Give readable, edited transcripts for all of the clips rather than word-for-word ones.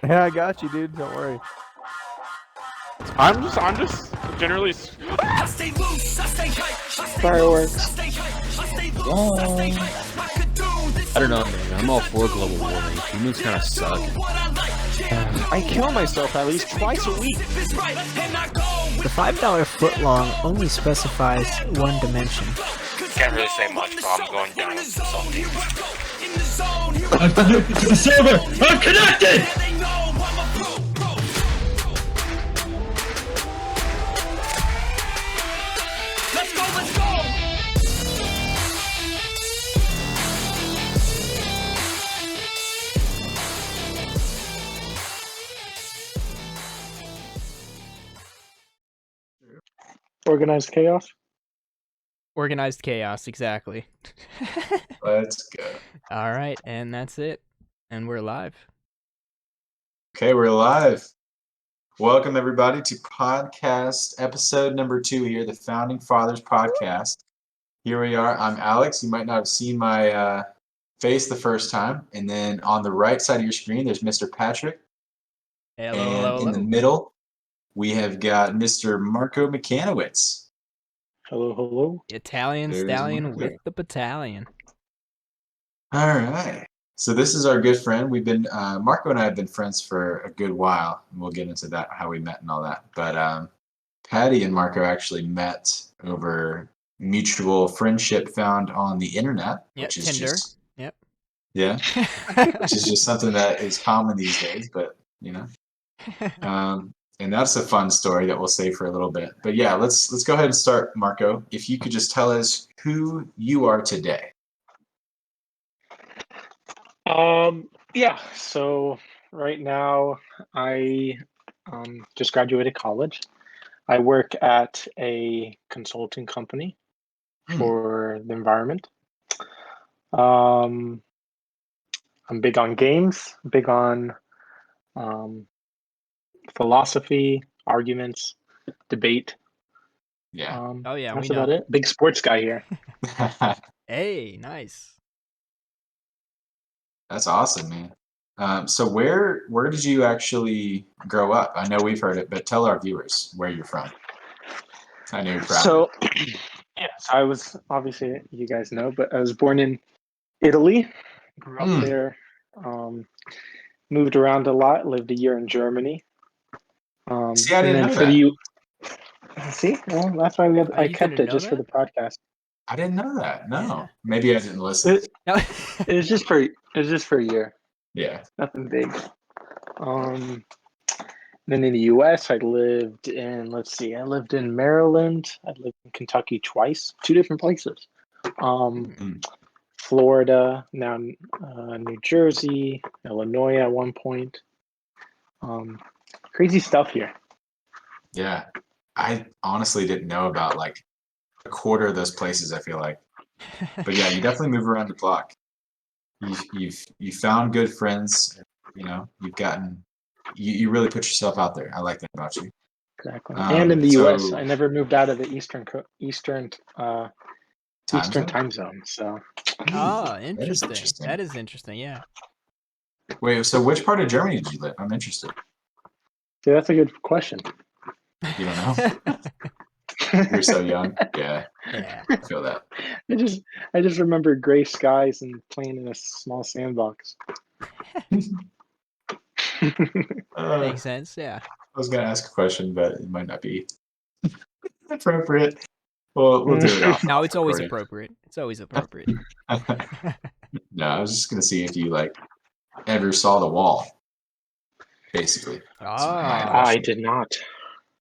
Yeah, I got you, dude. Don't worry. I'm just generally. Fireworks. I don't know, man. I'm all for global warming. Humans kind of suck. I kill myself at least twice a week. The $5 footlong only specifies one dimension. Can't really say much, but I'm going down with the salty. I'm connected to the server! I'm connected! Let's go! Organized chaos. Organized chaos, exactly. Let's go. All right, and that's it. And we're live. Okay, we're live. Welcome, everybody, to podcast episode number 2 here, the Founding Fathers podcast. Here we are. I'm Alex. You might not have seen my face the first time. And then on the right side of your screen, there's Mr. Patrick. Hello, And hello, in the hello. middle, we have got Mr. Marco Michanowicz. Hello, hello. Italian There's Stallion Marco. with the battalion. All right. So this is our good friend. We've been Marco and I have been friends for a good while. And we'll get into that, how we met and all that. But Patty and Marco actually met over mutual friendship found on the internet, Yep, which is Tinder. just Yep. yeah, which is just something that is common these days. But you know, and that's a fun story that we'll save for a little bit. But yeah, let's go ahead and start, Marco. If you could just tell us who you are today. Yeah. So right now, I just graduated college. I work at a consulting company for the environment. I'm big on games, big on philosophy, arguments, debate. Yeah. Oh, yeah, That's we know. about it. Big sports guy here. Hey, nice. That's awesome, man. So where did you actually grow up? I know we've heard it, but tell our viewers where you're from. I know you're proud. So, yeah, so I was obviously, you guys know, but I was born in Italy, grew up there, moved around a lot, lived a year in Germany. See, I and didn't then know for that. see, well, that's why I you kept didn't it know just for that? the podcast. I didn't know that. No, Yeah. maybe I didn't listen. No. It was just for a year, Yeah. nothing big. Then in the U.S., I lived in Maryland. I lived in Kentucky twice, 2 different places. Florida, now New Jersey, Illinois at one point. Crazy stuff here. Yeah. I honestly didn't know about like a quarter of those places, I feel like. But yeah, you definitely move around the block. You've found good friends. You know, you really put yourself out there. I like that about you. Exactly. And in the So U.S., I never moved out of the Eastern time zone. So Oh, that is interesting. interesting. That is interesting, yeah. Wait, so which part of Germany did you live? I'm interested. see, that's a good question. You don't know? You're so young. Yeah, Yeah. I feel that. I just remember gray skies and playing in a small sandbox. Makes sense, yeah. I was gonna ask a question, but it might not be appropriate. We'll do it off. No, it's always recording. appropriate. It's always appropriate. No, I was just gonna see if you like ever saw the wall. Basically. I did not.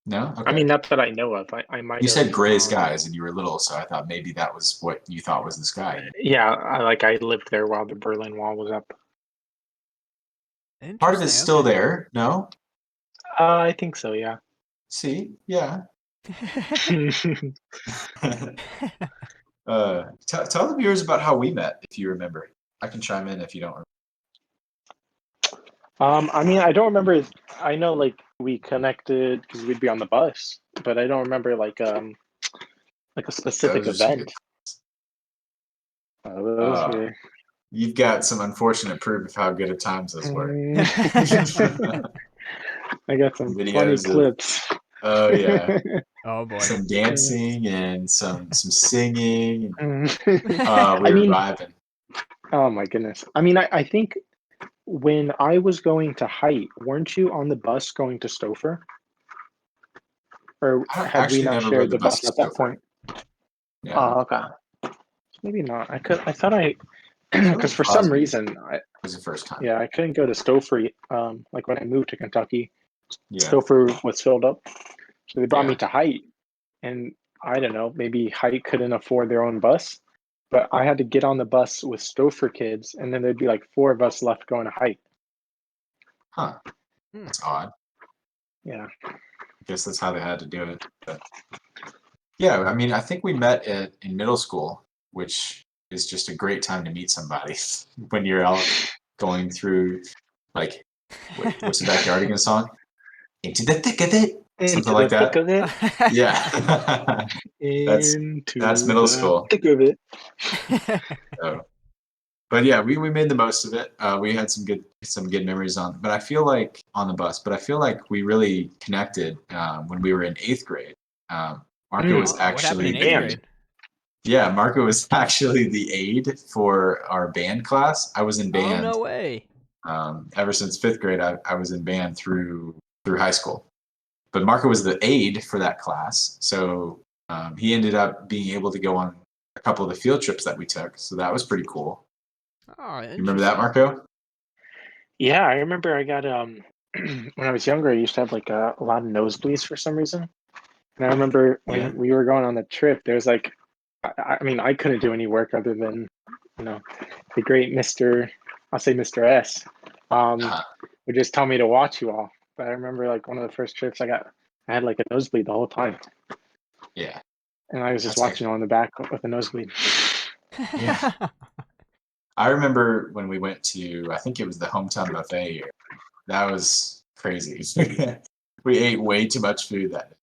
No. Okay. I mean, not that I know of. I might. You said have, gray skies, and you were little, so I thought maybe that was what you thought was the sky. Yeah, I lived there while the Berlin Wall was up. Part of it's still okay. there. No. I think so. Yeah. See, yeah. Tell the viewers about how we met, if you remember. I can chime in if you don't remember. I mean, I don't remember. I know, like, we connected because we'd be on the bus, but I don't remember like a specific Those are some event. good- Those were You've got some unfortunate proof of how good at times those were. I got some funny Videos of- clips. Oh yeah, Oh boy. some dancing and some singing. We I were mean, vibing. oh my goodness. I mean, I think when I was going to Height, weren't you on the bus going to Stouffer? Or I had we actually not never shared rode the bus to at that Stouffer. point? Yeah. Oh, okay. Maybe not. I thought I, because for some Crosby reason, was the first time. yeah, I couldn't go to Stouffer. Like when I moved to Kentucky, Yeah. Stouffer was filled up, so they brought me Yeah. to Height, and I don't know, maybe Height couldn't afford their own bus, but I had to get on the bus with Stouffer kids, and then there'd be like 4 of us left going to Height. Huh. That's odd. Yeah. I guess that's how they had to do it. But yeah, I mean, I think we met in middle school, which is just a great time to meet somebody when you're out going through, like, what's the Backyardigans song? Into the thick of it, something like that. Thick of it. Yeah, Into that's middle the school. thick of it. So, but yeah, we made the most of it. We had some good memories on. But I feel like on the bus. But I feel like we really connected when we were in 8th grade. Marco was Oh, what happened in actually 8th grade? Yeah, Marco was actually the aide for our band class. I was in Oh, band. no way. Ever since 5th grade, I was in band through high school. But Marco was the aide for that class, so he ended up being able to go on a couple of the field trips that we took. So that was pretty cool. Oh, You remember that, interesting. Marco? Yeah, I remember I got when I was younger, I used to have like a lot of nosebleeds for some reason. And I remember when Yeah. we were going on the trip, there's like, I mean, I couldn't do any work other than, the great I'll say Mr. S, Uh-huh. would just tell me to watch you all. But I remember like one of the first trips I had like a nosebleed the whole time. Yeah. And I was just That's watching on the back with a nosebleed. Yeah. I remember when we went to, I think it was the hometown buffet here. That was crazy. We ate way too much food that day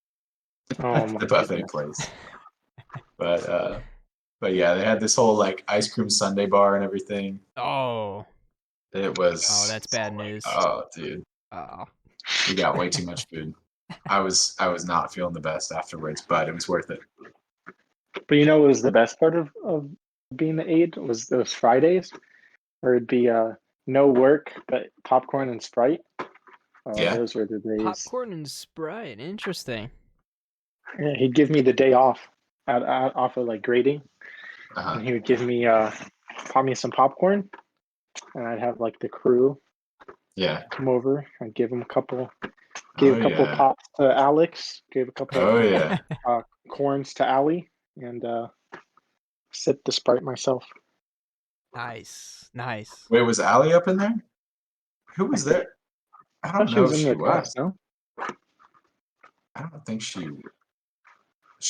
Oh at my the buffet goodness. place. But yeah, they had this whole like ice cream sundae bar and everything. Oh. It was. Oh, that's bad news. Oh, dude, Oh. we got way too much food. I was not feeling the best afterwards, but it was worth it. But what was the best part of being the aide was those Fridays where it'd be no work but popcorn and Sprite. Yeah. Those were the days. Popcorn and Sprite. Interesting. Yeah, he'd give me the day off off of like grading, Uh-huh. and he would give me pop me some popcorn, and I'd have like the crew Yeah. come over. I'd give him a couple pops to Alex, gave a couple Oh yeah. corns to Allie, and sip the Sprite myself. Nice. Nice. Wait, was Allie up in there? Who was there? I I don't thought she know was if in she the class, was. no? I don't think she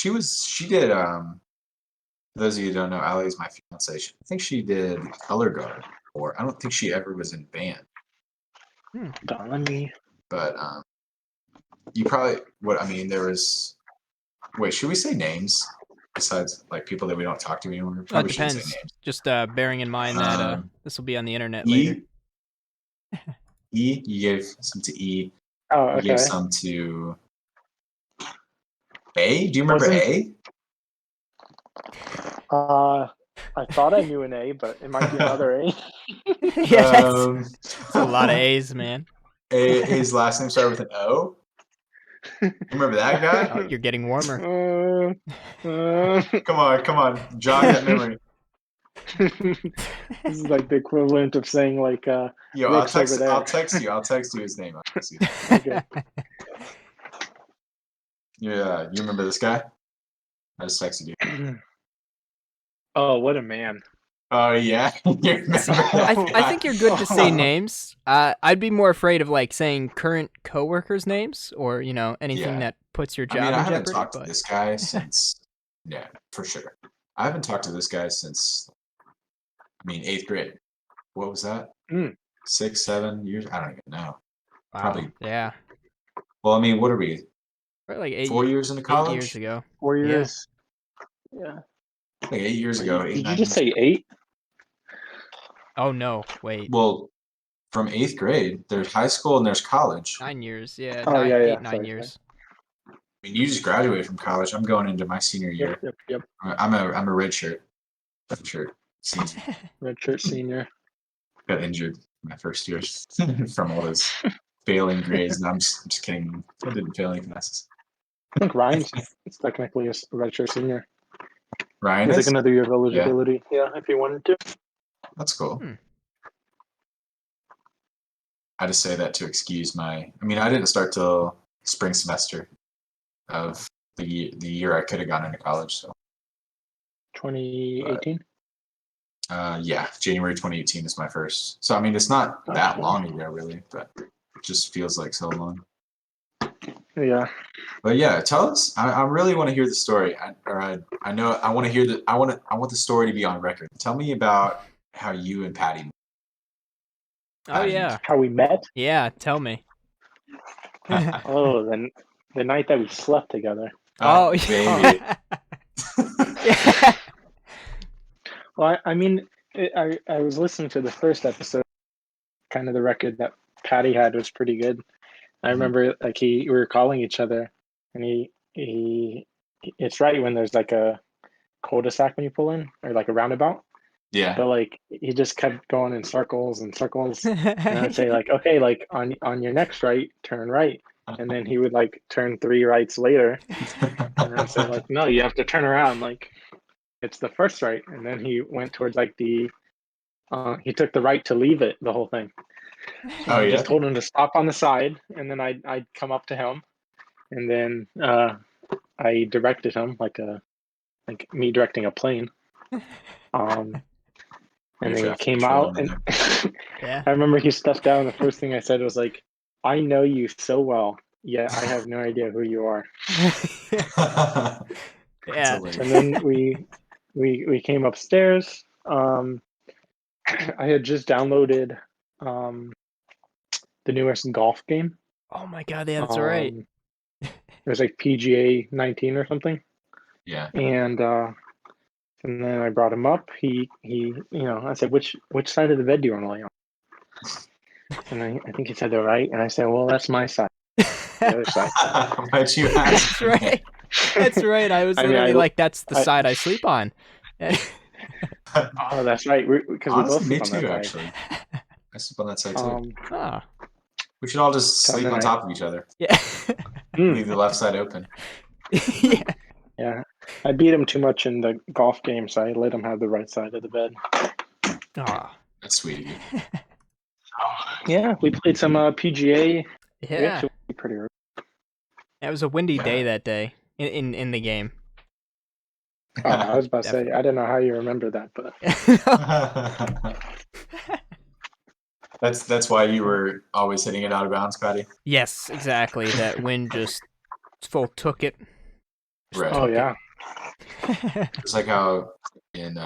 was. She did. For those of you who don't know, Allie is my fiance. I think she did color guard, or I don't think she ever was in band. Don't let me. But you probably there was. Wait, should we say names besides like people that we don't talk to anymore? Well, it Probably shouldn't say depends. names. Just bearing in mind that this will be on the internet later. You gave some to E. Oh, You gave okay. some to A. Do you remember Wasn't- A? I thought I knew an A, but it might be another A. Yeah, that's a lot of A's, man. His last name started with an O. You remember that guy? Oh, you're getting warmer. Come on, jog that memory. This is like the equivalent of saying like Yo, Rick's over there. I'll text you his name. Okay. Yeah, you remember this guy? I just texted you. Oh, what a man. Oh yeah. You remember See, that I guy? think you're good to say names. I'd be more afraid of like saying current coworkers' names or anything Yeah. that puts your I job mean, in I haven't jeopardy. talked to this guy since. Yeah, for sure. I haven't talked to this guy since. 8th grade. What was that? 6, 7 years? I don't even know. Wow. Probably. Yeah. Well, what are we? Probably like 4 years into 8 college? years ago. 4 years. Yeah. Like 8 years ago. 8, Did 9 you just years say 8? Oh no, wait. Well, from 8th grade, there's high school and there's college. 9 years, yeah. Oh, yeah, yeah. 9 Sorry, years. I mean, you just graduated from college. I'm going into my senior year. Yep. I'm a red shirt. Senior. Red shirt senior. Got injured my first year from all those failing grades. No, I'm just kidding. I didn't fail any classes. I think Ryan's it's technically a red shirt senior. Ryan It's is? like another year of eligibility. Yeah, if you wanted to. That's cool. Hmm. I just say that to excuse my. I mean, I didn't start till spring semester of the year I could have gone into college. So 2018. yeah, January 2018 is my first. So I mean, it's not that long ago, really, but it just feels like so long. Yeah. But yeah, tell us. I really want to hear the story. I know I want to hear the. I want the story to be on record. Tell me about how you and Patty. Oh yeah. How we met? Yeah, tell me. Oh, then the night that we slept together. Oh, baby. yeah. Well, I mean, I was listening to the first episode. Kind of the record that Patty had was pretty good. I remember like we were calling each other, and he it's right when there's like a cul-de-sac when you pull in, or like a roundabout. Yeah. But like he just kept going in circles and circles, and I'd say like, okay, like on your next right, turn right, and then he would like turn 3 rights later, and then say like, no, you have to turn around, like it's the first right, and then he went towards like he took the right to leave it, the whole thing. Oh I yeah. just told him to stop on the side, and then I'd come up to him, and then I directed him like me directing a plane. And then he came out, and Yeah. I remember he stepped down. The first thing I said was like, "I know you so well, yet I have no idea who you are." Yeah. And then we came upstairs. I had just downloaded the newest golf game. Oh my god, yeah, that's right. It was like PGA 19 or something. Yeah. And then I brought him up. He I said, which side of the bed do you want to lay on? And I think he said the right. And I said, well, that's my side. The other side. But you That's right. That's right. I was literally like, that's the side I sleep on. Oh, that's right. Because we both me sleep on too, that actually. I sleep on that side too. Oh. We should all just sleep on top of each other. Yeah. Leave the left side open. Yeah. Yeah. I beat him too much in the golf game, so I let him have the right side of the bed. Oh. That's sweet of you. Yeah, we played some PGA. We Yeah. actually played pretty early. It was a windy day that day in the game. Oh, I was about to say, I don't know how you remember that, but That's why you were always hitting it out of bounds, Patty. Yes, exactly. That wind just full took it. Right. oh yeah. It's like how in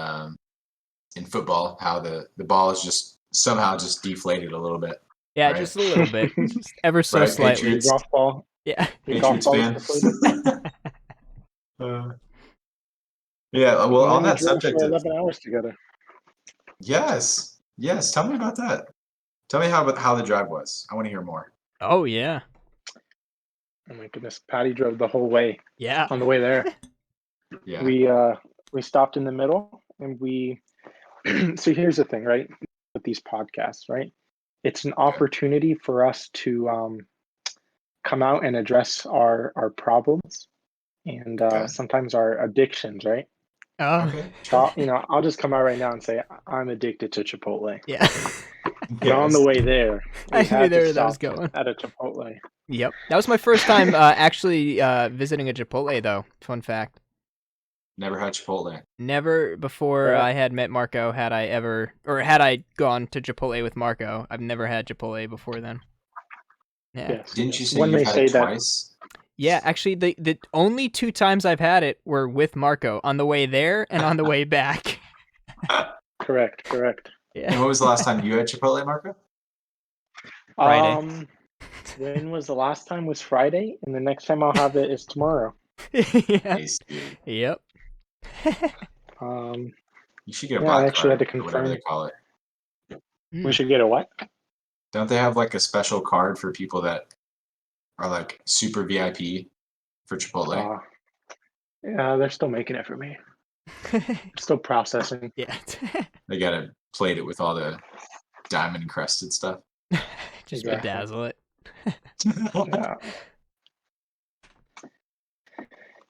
football, how the ball is just somehow just deflated a little bit. Yeah, Right. just a little bit. Just ever so Right, slightly. Patriots. Golf ball. Yeah. Your golf Patriots ball fan. is deflated. Yeah, well, on We that drove subject for of 11 hours together. yes, tell me about that. Tell me how the drive was. I want to hear more. Oh yeah. Oh my goodness, Patty drove the whole way. Yeah. On the way there, Yeah. we stopped in the middle, and we. So here's the thing, right? With these podcasts, right? It's an opportunity for us to come out and address our problems and sometimes our addictions, right? Oh. Okay. So, I'll just come out right now and say I'm addicted to Chipotle. Yeah. And on the way there, we I had knew to that was stop going. at a Chipotle. Yep. That was my first time actually visiting a Chipotle though. Fun fact. Never had Chipotle. Never before Yeah. I had met Marco had I gone to Chipotle with Marco. I've never had Chipotle before then. Yeah. Yes. Didn't you say When you've they had say it that- twice? Yeah, actually the only 2 times I've had it were with Marco, on the way there and on the way back. Correct. And Yeah. when was the last time you had Chipotle, Marco? Friday. When was the last time? Was Friday, and the next time I'll have it is tomorrow. Yeah. Nice, dude. Yep. Um, You should get a Yeah, I black actually had card to or whatever confirm. they call it. We should get a what? Don't they have like a special card for people that are like super VIP for Chipotle? Yeah, they're still making it for me. Still processing. Yeah. They gotta plate it with all the diamond encrusted stuff. Just Exactly. bedazzle it. Yeah.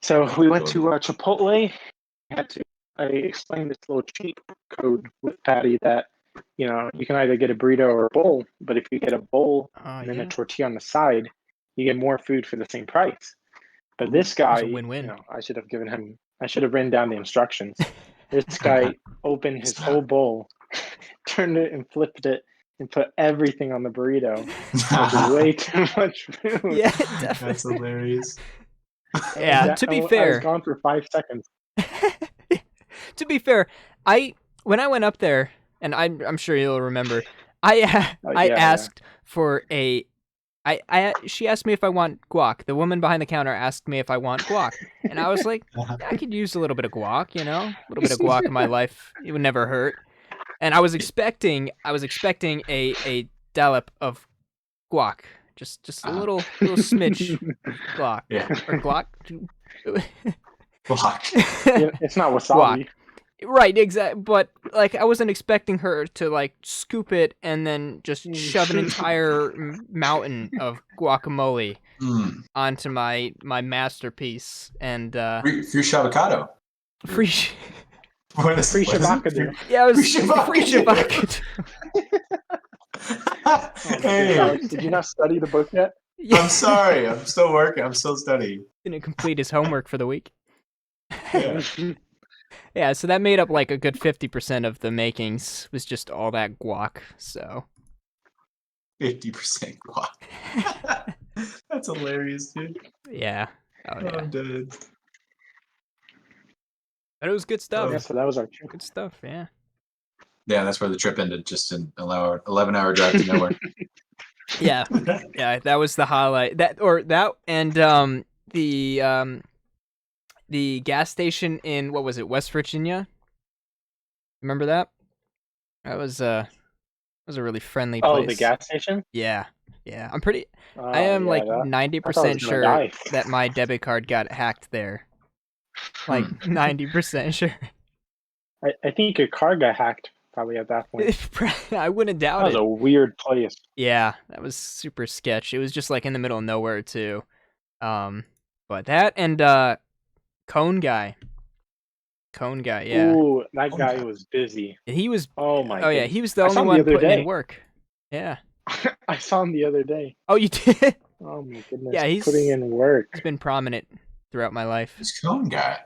So we went to Chipotle. I explained this little cheat code with Patty that, you can either get a burrito or a bowl, but if you get a bowl and then a tortilla on the side, you get more food for the same price. But this guy, a win-win. I should have written down the instructions. This guy opened his whole bowl, turned it and flipped it, and put everything on the burrito. That's way too much food. Yeah, definitely. That's hilarious. Yeah, to be I fair. was gone for 5 seconds. To be fair, when I went up there, and I'm sure you'll remember, I asked for she asked me if I want guac. The woman behind the counter asked me if I want guac, and I was like, I could use a little bit of guac, a little bit of guac in my life. It would never hurt. And I was expecting a dollop of guac, just a little smidge guac. Yeah. Or guac. Guac. It's not wasabi. Guac. Right, exactly. But like, I wasn't expecting her to like scoop it and then just shove an entire mountain of guacamole onto my masterpiece and Free avocado. free. What is Free what is it? shabakadu. Yeah, it was Free free shabakadu. shabakadu. Hey, Alex, did you not study the book yet? Yeah, I'm sorry. I'm still working. I'm still studying. didn't complete his homework for the week. Yeah. Yeah, so that made up like a good 50% of the makings was just all that guac. So 50% guac. That's hilarious, dude. yeah, oh yeah, I'm dead. but it was good stuff. Yeah, so that was our trip. Good stuff. Yeah. Yeah, that's where the trip ended. Just an 11-hour drive to nowhere. Yeah, yeah, that was the highlight. And the gas station in what was it, West Virginia? Remember that? That was a really friendly place. Oh, the gas station? Yeah, yeah. I am like 90% sure that my debit card got hacked there. Like 90% sure. I think your car got hacked probably at that point. I wouldn't doubt That was it. a weird place. Yeah, that was super sketch. It was just like in the middle of nowhere too. But that and Cone guy, yeah. Ooh, that guy was busy. He was. Oh my. Oh yeah, goodness. he was the I saw only him the one other putting day. in work. Yeah. I saw him the other day. Oh, you did? Oh my goodness. Yeah, he's putting in work. He's been prominent throughout my life. This cone guy.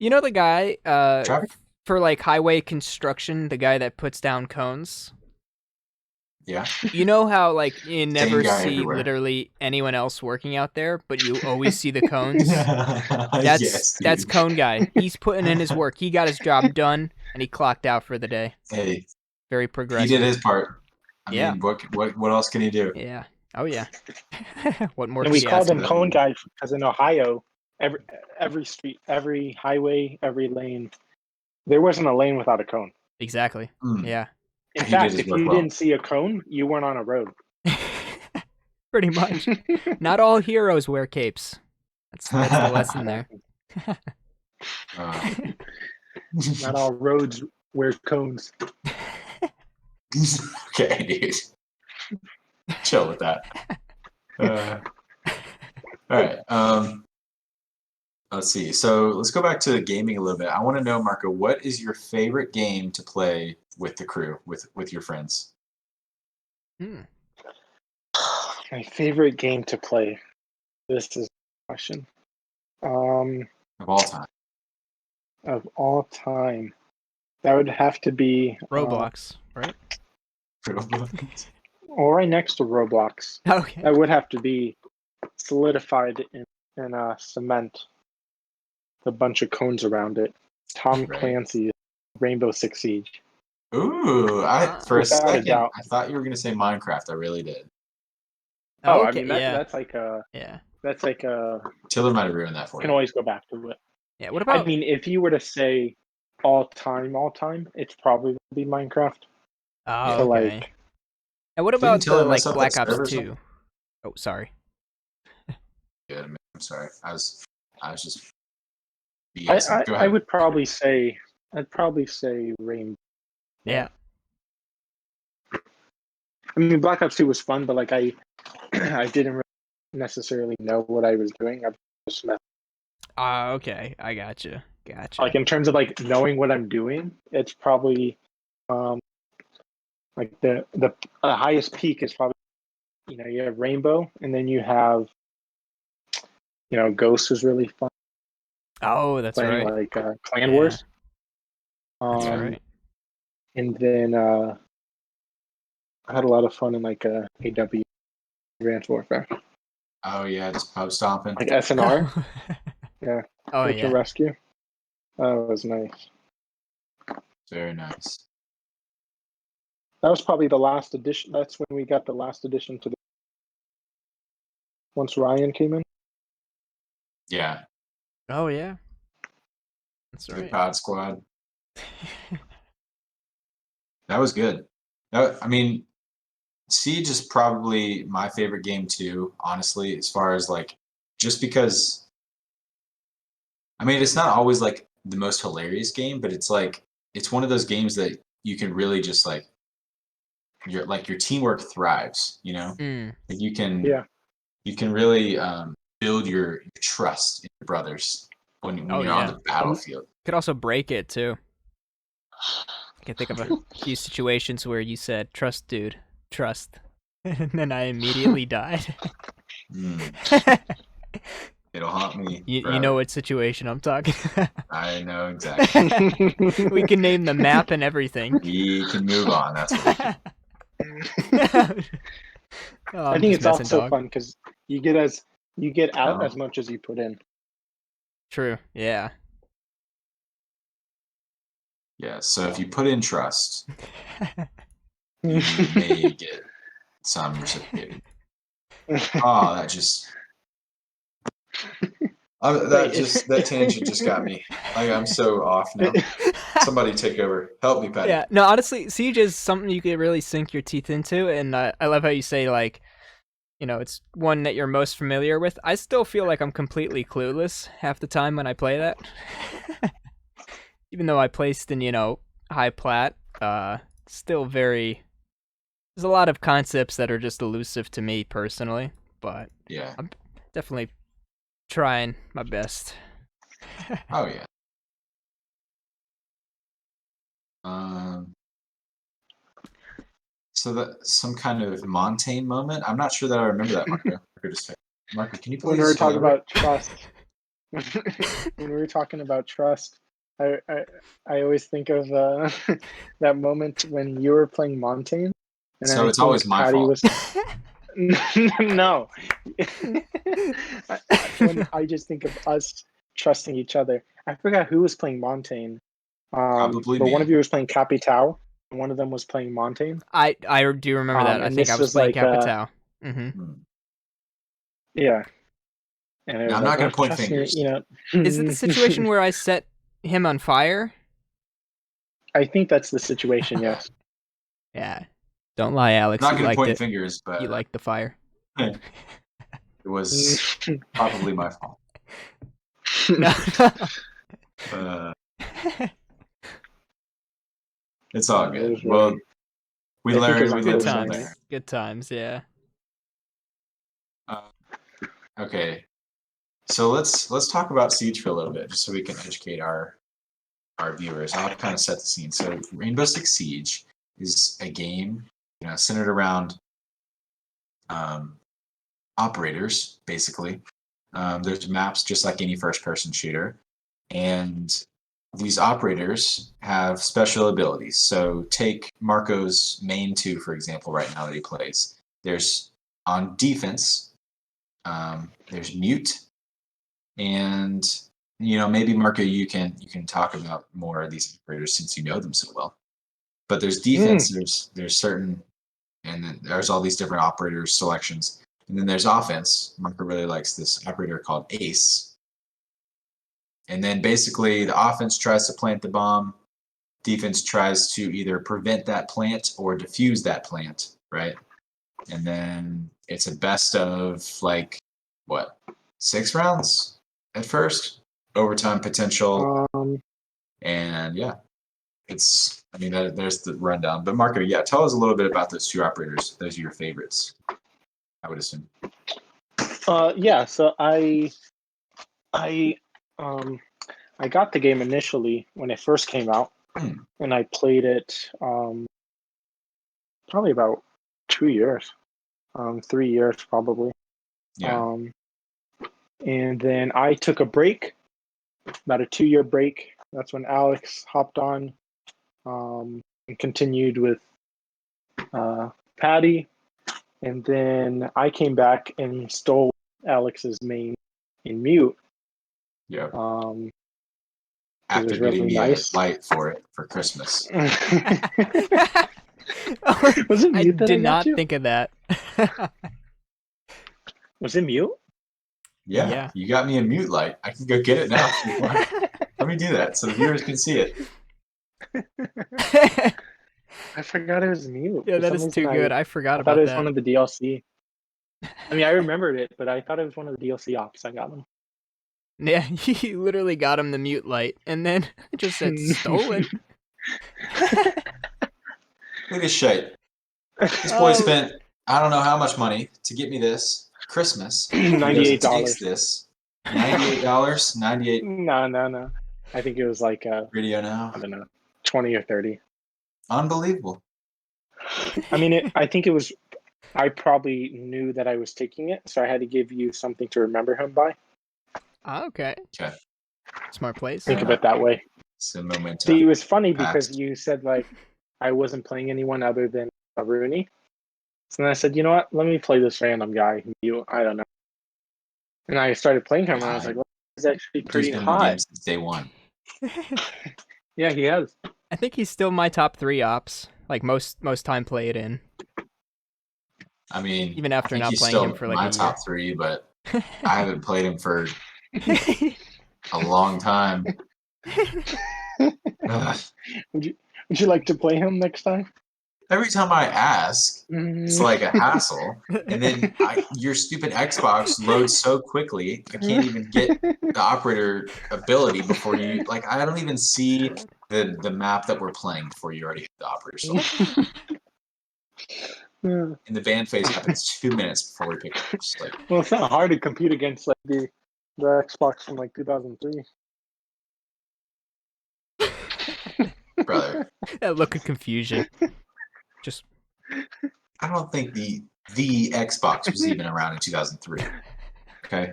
You know the guy Traffic? for like highway construction, the guy that puts down cones? Yeah. You know how like you never guy see everywhere. literally anyone else working out there, but you always see the cones? That's Yes, that's dude. Cone guy. He's putting in his work. He got his job done and he clocked out for the day. Hey, Very he progressive. did his part. I Yeah. mean, what else can he do? Yeah. Oh yeah. What more And could we you called ask him for? Cone Guy because in Ohio, every street, every highway, every lane, there wasn't a lane without a cone. Exactly. Mm. Yeah. In He did fact, his if work you well. didn't see a cone, you weren't on a road. Pretty much. Not all heroes wear capes. That's the lesson there. Not all roads wear cones. Okay, dude. Chill with that. All right. Let's see. So let's go back to gaming a little bit. I want to know, Marco, what is your favorite game to play with the crew, with your friends? My favorite game to play. This is a question. Of all time. Of all time, that would have to be Roblox, right? or right next to Roblox. Okay. That would have to be solidified in cement. A bunch of cones around it. Tom Right. Clancy's Rainbow Six Siege. Ooh, for a Without a second, doubt. I thought you were going to say Minecraft. I really did. Oh, okay. I mean Yeah. that's like a Yeah. Tiller might have ruined that for can you. always go back to it. Yeah. What about? I mean, if you were to say all time, it's probably gonna be Minecraft. Oh, Yeah. So okay. like, And what Didn't about tell the him like myself Black that Ops servers 2? Oh, sorry. Good. I'm sorry. I was just I, BSing. Go I ahead. would probably say Rainbow. Yeah. I mean, Black Ops 2 was fun, but like I I didn't really necessarily know what I was doing. I just Okay. I gotcha. like in terms of like knowing what I'm doing, it's probably um like the highest peak is probably, you have Rainbow, and then you have, Ghost was really fun Oh, that's playing right. like Clan Yeah. Wars. That's Yeah. right. And then I had a lot of fun in like AW Advanced Warfare, Oh yeah, just pub stomping. like SNR, yeah, Oh Search and yeah. Rescue. That was nice. Very nice. That was probably the last edition. That's when we got the last edition to the once Ryan came in. Yeah. Oh yeah. That's The right. COD squad. That was good. I mean, Siege is probably my favorite game too, honestly, as far as like, just because, I mean, it's not always like the most hilarious game, but it's like, it's one of those games that you can really just like, your teamwork thrives, Mm. Like you can, Yeah. you can really build your trust in your brothers when Oh, you're on yeah. the battlefield. Could also break it too. I can think of a few situations where you said, "Trust, dude, trust," and then I immediately died. Mm, it'll haunt me. You know forever. what situation I'm talking I know exactly. about. We can name the map and everything. We can move on. That's what we can. Oh, I I'm think just it's messing, also dog. fun because you get out Oh. as much as you put in. True. Yeah. Yeah, so if you put in trust, you may get some reciprocated. Oh, that tangent just got me. I'm so off now. Somebody take over. Help me, Patty. Yeah. No, honestly, Siege is something you could really sink your teeth into, and I love how you say like, it's one that you're most familiar with. I still feel like I'm completely clueless half the time when I play that. Even though I placed in, high plat, still very. There's a lot of concepts that are just elusive to me personally, but Yeah. I'm definitely trying my best. Oh yeah. So that some kind of Montaigne moment. I'm not sure that I remember that, Marco. Marco, can you please? When we were talking elaborate? about trust, when we were talking about trust, I always think of that moment when you were playing Montaigne, and So I it's think always my Patty fault. was. No. When I just think of us trusting each other. I forgot who was playing Montaigne. Probably but me. one of you was playing Capital, and one of them was playing Montaigne. I do remember that. I And think I this was was playing like, Capital. yeah. And it Now, was I'm like, not going to point trust me, fingers. Is it the situation where I set him on fire? I think that's the situation. Yes. Yeah. Don't lie, I'm Alex. not You going to liked point it. fingers, but You liked the fire. it was probably my fault. No. It's all It good. was Well, really- we I think it was learned on Good Thursday from times. night. there. Good times. Yeah. Okay, so let's talk about Siege for a little bit, just so we can educate our viewers. I'll kind of set the scene. So, Rainbow Six Siege is a game, centered around operators, basically. There's maps just like any first-person shooter, and these operators have special abilities. So, take Marco's main two, for example, right now that he plays. There's on defense. There's mute, and maybe Marco, you can talk about more of these operators since you know them so well. But there's defense. There's certain, and then there's all these different operator selections, and then there's offense. Marco really likes this operator called Ace, and then basically the offense tries to plant the bomb. defense tries to either prevent that plant or defuse that plant, right? And then it's a best of like what, 6 rounds at first, overtime potential, and yeah, it's. I mean, there's the rundown. But Marco, yeah, tell us a little bit about those 2 operators. Those are your favorites, I would assume. Yeah. So I got the game initially when it first came out, and I played it probably about 2 years, 3 years probably. Yeah. And then I took a break, about a 2-year break. That's when Alex hopped on and continued with Patty. And then I came back and stole Alex's main in mute. Yeah. After Getting really me nice. a light for it for Christmas. Was it I mute that did I got not you? think of that. Was it mute? Yeah, you got me a mute light. I can go get it now if you want. Let me do that so the viewers can see it. I forgot it was mute. Yeah, For that some is reason, too good. I forgot I thought about it was that. one of the DLC. I mean, I remembered it, but I thought it was one of the DLC ops. I got them. Yeah, he literally got him the mute light, and then it just said stolen. Look at this shit. This boy spent I don't know how much money to get me this Christmas. $98. Takes this $98. 98 No. I think it was like video now. I don't know, 20 or 30. Unbelievable. I mean, I think it was. I probably knew that I was taking it, so I had to give you something to remember him by. Okay. Okay. Smart place. Think of it that way. So momentum. See, it was funny Passed. because you said like I wasn't playing anyone other than Rooney. So then I said, you know what? Let me play this random guy. I don't know. And I started playing him, and I was like, well, he's actually pretty Dude's been in the hot. game since day 1. Yeah, he has. I think he's still my top 3 ops, like most time played in. I mean, Even after I think not he's playing still him for like my a top 3, but I haven't played him for a long time. Ugh. Would you like to play him next time? Every time I ask, it's like a hassle. And then your stupid Xbox loads so quickly, I can't even get the operator ability before you. Like, I don't even see the map that we're playing before you already hit the operator select. And the band phase happens 2 minutes before we pick up. Just like, Well, it's not hard to compete against like the Xbox from like 2003. brother, That look of confusion. Just I don't think the Xbox was even around in 2003. Okay,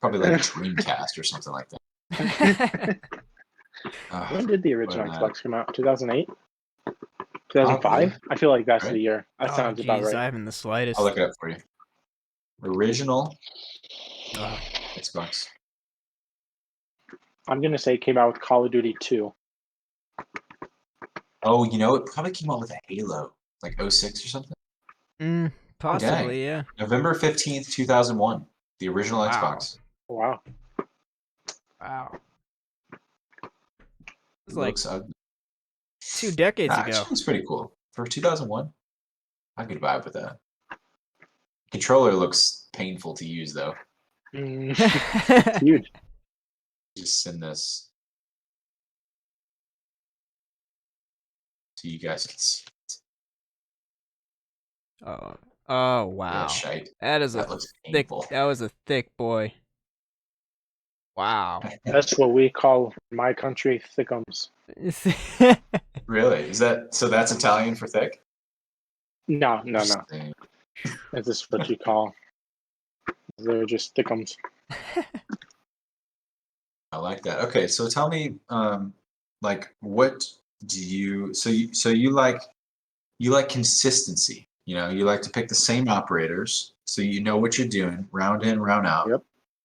probably like a Dreamcast or something like that. When did the original Xbox come out? 2008? 2005? I feel like that's the year. That sounds about right. I haven't the slightest. I'll look it up for you. Original Xbox. I'm going to say it came out with Call of Duty 2. Oh, you know, it probably came out with a Halo, like 06 or something. Possibly, yeah. November 15th, 2001. The original Xbox. Wow. It's like Looks ugly. 2 decades ago. Actually, it's pretty cool. For 2001, I could vibe with that. Controller looks painful to use, though. It's huge. Just send this so you guys can see it. Oh wow. Shite. That is That a looks thick. painful. That was a thick boy. Wow. That's what we call in my country thickums. Really? Is that so? That's Italian for thick? No. Interesting. Is this what you call? They're just thickums. I like that. Okay, so tell me, like, what do you? So you like consistency. You know, you like to pick the same operators, so you know what you're doing, round in, round out. Yep.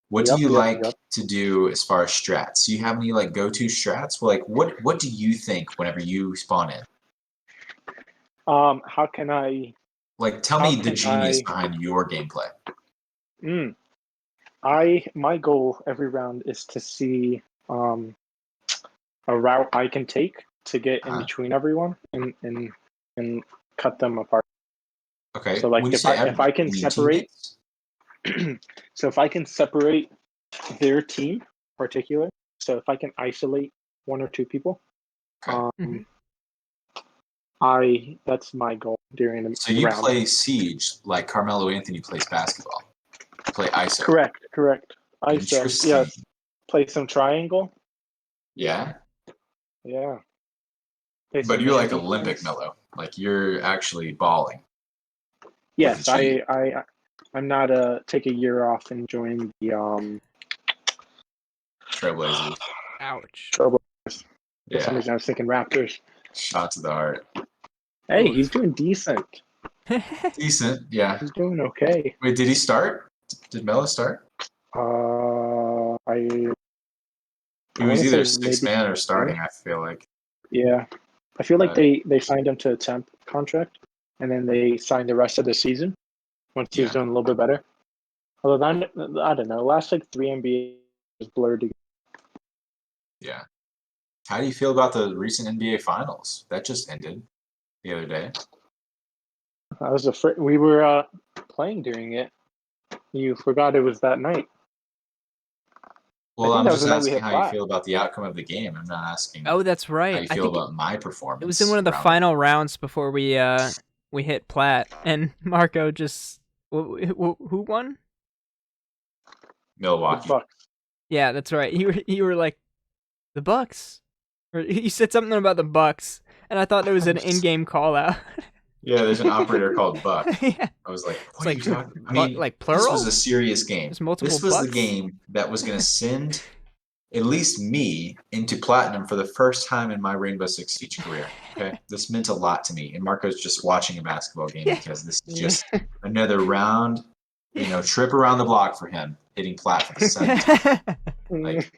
What do you like to do as far as strats? Do you have any like go-to strats? Well, like, what do you think whenever you spawn in? How can I? Like, tell me the genius behind your gameplay. My goal every round is to see a route I can take to get in between everyone and cut them apart. Okay. So like when you say if I can you mean separate, teammates? so if I can separate their team particular, so if I can isolate one or two people, Okay. that's my goal during the So you round. play Siege like Carmelo Anthony plays basketball. You play ISO. Correct. ISO. Interesting. Yes. Play some triangle. Yeah. Yeah. Play But some you're like man Olympic defense. Melo. Like you're actually balling. Yes, I'm not take a year off and join the Trailblazers. Ouch. Trailblazers. For some Yeah. reason I was thinking Raptors. Shot to the heart. Hey, Oof. he's doing decent. Decent. Yeah. He's doing okay. Wait, did he start? Did Melo start? He was wanna either say sixth maybe man or start. starting, I feel like. Yeah. I feel like they signed him to a temp contract and then they signed the rest of the season once he was doing a little bit better. Although I don't know, last like 3 NBA was blurred together. Yeah. How do you feel about the recent NBA Finals? That just ended the other day. I was afraid we were playing during it. You forgot it was that night. Well, think I'm that was just the night we asking hit how you Platt. feel about the outcome of the game. I'm not asking Oh, that's right. how you I feel think about my performance. it was in one of the around final rounds before we hit Platt, and Marco just who won? The Milwaukee. Bucks. Yeah, that's right. You were like the Bucks, or he said something about the Bucks, and I thought there was an in-game call out. Yeah, there's an operator called Buck. Yeah. I was like, It's what are like you talking about? I Buck, mean, like this plural? was a serious game. There's multiple This was the Bucks? game that was going to send at least me into platinum for the first time in my Rainbow Six Siege career. Okay, this meant a lot to me, and Marco's just watching a basketball game because this is just another round, trip around the block for him, hitting plat for the 7th time. Like,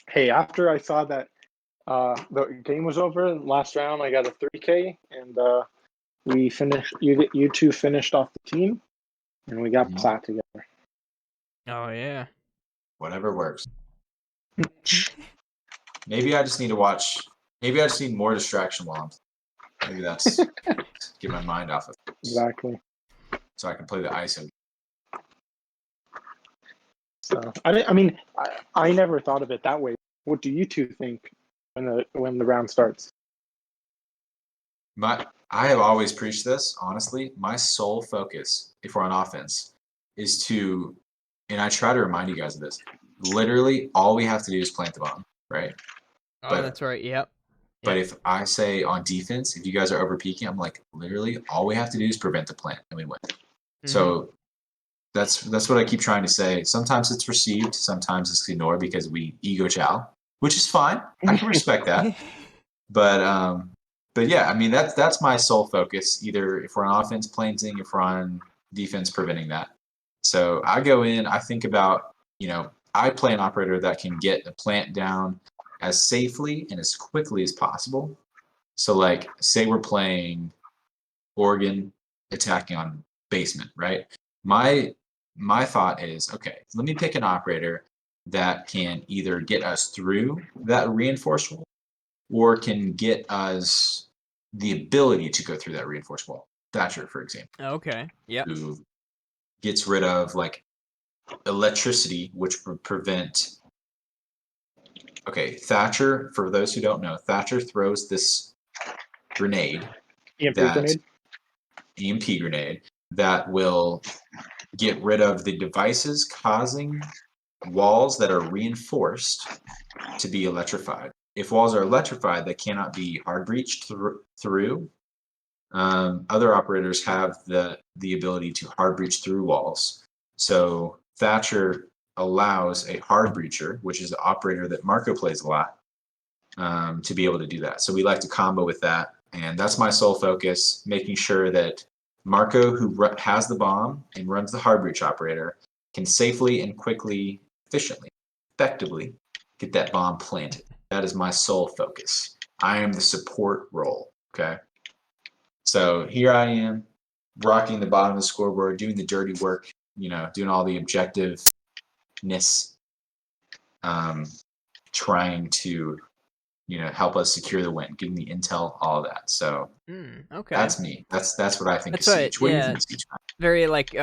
Hey, after I saw that the game was over last round, I got a 3K, and we finished. You two finished off the team, and we got Platt together. Oh yeah. whatever works. Maybe I just need to watch. Maybe I just need more distraction while I'm. Maybe that's get my mind off of it. Exactly. So I can play the ISO. So I never thought of it that way. What do you two think when the round starts? I have always preached this, honestly. My sole focus, if we're on offense, is to, and I try to remind you guys of this, literally all we have to do is plant the bomb, right? Oh, that's right. Yep. But if I say on defense, if you guys are over peaking, I'm like, literally all we have to do is prevent the plant and we win. Mm-hmm. So that's what I keep trying to say. Sometimes it's received, sometimes it's ignored because we ego chow, which is fine. I can respect that. But yeah, I mean that's my sole focus. Either if we're on offense, planting; if we're on defense, preventing that. So I go in. I think about I play an operator that can get a plant down as safely and as quickly as possible. So like, say we're playing Oregon attacking on basement, right? My thought is, okay, let me pick an operator that can either get us through that reinforced wall or can get us the ability to go through that reinforced wall. Thatcher, for example. Okay. Yep. Who gets rid of like electricity, which would prevent. Okay, Thatcher, for those who don't know, Thatcher throws this grenade, EMP grenade, that will get rid of the devices causing walls that are reinforced to be electrified. If walls are electrified, they cannot be hard breached through. Other operators have the ability to hard breach through walls. So Thatcher allows a hard breacher, which is an operator that Marco plays a lot, to be able to do that. So we like to combo with that. And that's my sole focus, making sure that Marco, who has the bomb and runs the hard breach operator, can safely and quickly, efficiently, effectively get that bomb planted. That is my sole focus. I am the support role, okay? So here I am, rocking the bottom of the scoreboard, doing the dirty work, doing all the objectiveness, trying to help us secure the win, give me intel, all of that. So Okay. that's me. That's what I think That's of right, Siege. What do you yeah. think of Siege? Very like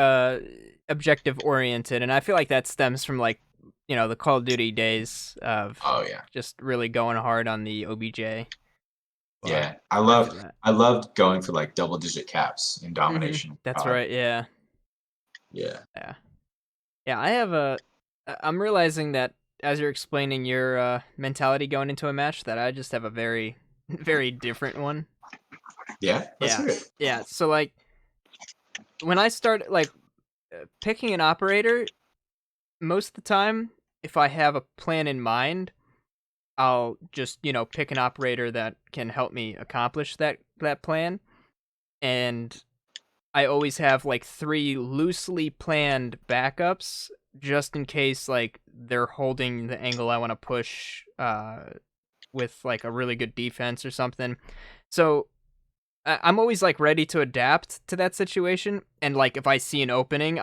objective oriented, and I feel like that stems from like the Call of Duty days of Oh yeah, just really going hard on the OBJ. But yeah. I feel that. I loved going for like double-digit caps in domination. That's right. Yeah. Yeah. Yeah. I have I'm realizing that as you're explaining your mentality going into a match, that I just have a very, very different one. Yeah. Let's hear it. Yeah. So like, when I start like picking an operator, most of the time, if I have a plan in mind, I'll just pick an operator that can help me accomplish that plan, and I always have like 3 loosely planned backups just in case like they're holding the angle I want to push with like a really good defense or something. So I'm always like ready to adapt to that situation, and like if I see an opening,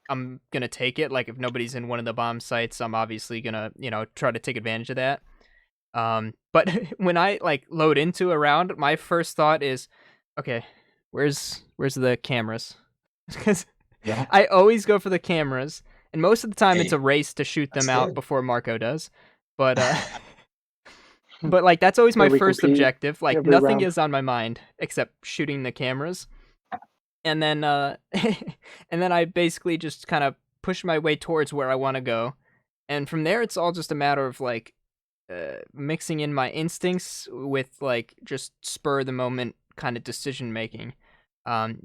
I'm gonna take it. Like if nobody's in one of the bomb sites, I'm obviously gonna try to take advantage of that. But when I like load into a round, my first thought is, okay, where's the cameras? Because Yeah. I always go for the cameras, and most of the time it's Hey, a race to shoot them that's out good. before Marco does. But but like that's always my Yeah, we first compete objective. Like every nothing round. is on my mind except shooting the cameras. And then and then I basically just kind of push my way towards where I want to go. And from there it's all just a matter of like mixing in my instincts with like just spur of the moment kind of decision making.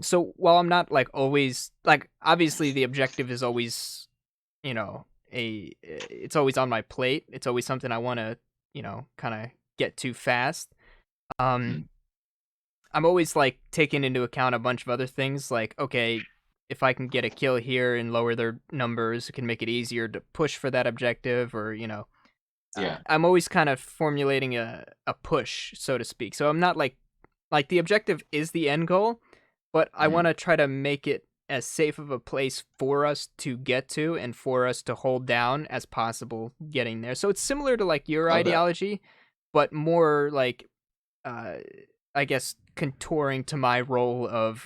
So while I'm not like always like obviously the objective is always it's always on my plate. It's always something I want to kind of get to fast. I'm always like taking into account a bunch of other things, like okay, if I can get a kill here and lower their numbers, it can make it easier to push for that objective, or Yeah. I'm always kind of formulating a push, so to speak. So I'm not like the objective is the end goal, but I want to try to make it as safe of a place for us to get to and for us to hold down as possible getting there. So it's similar to like your Love that. ideology, but more like I guess contouring to my role of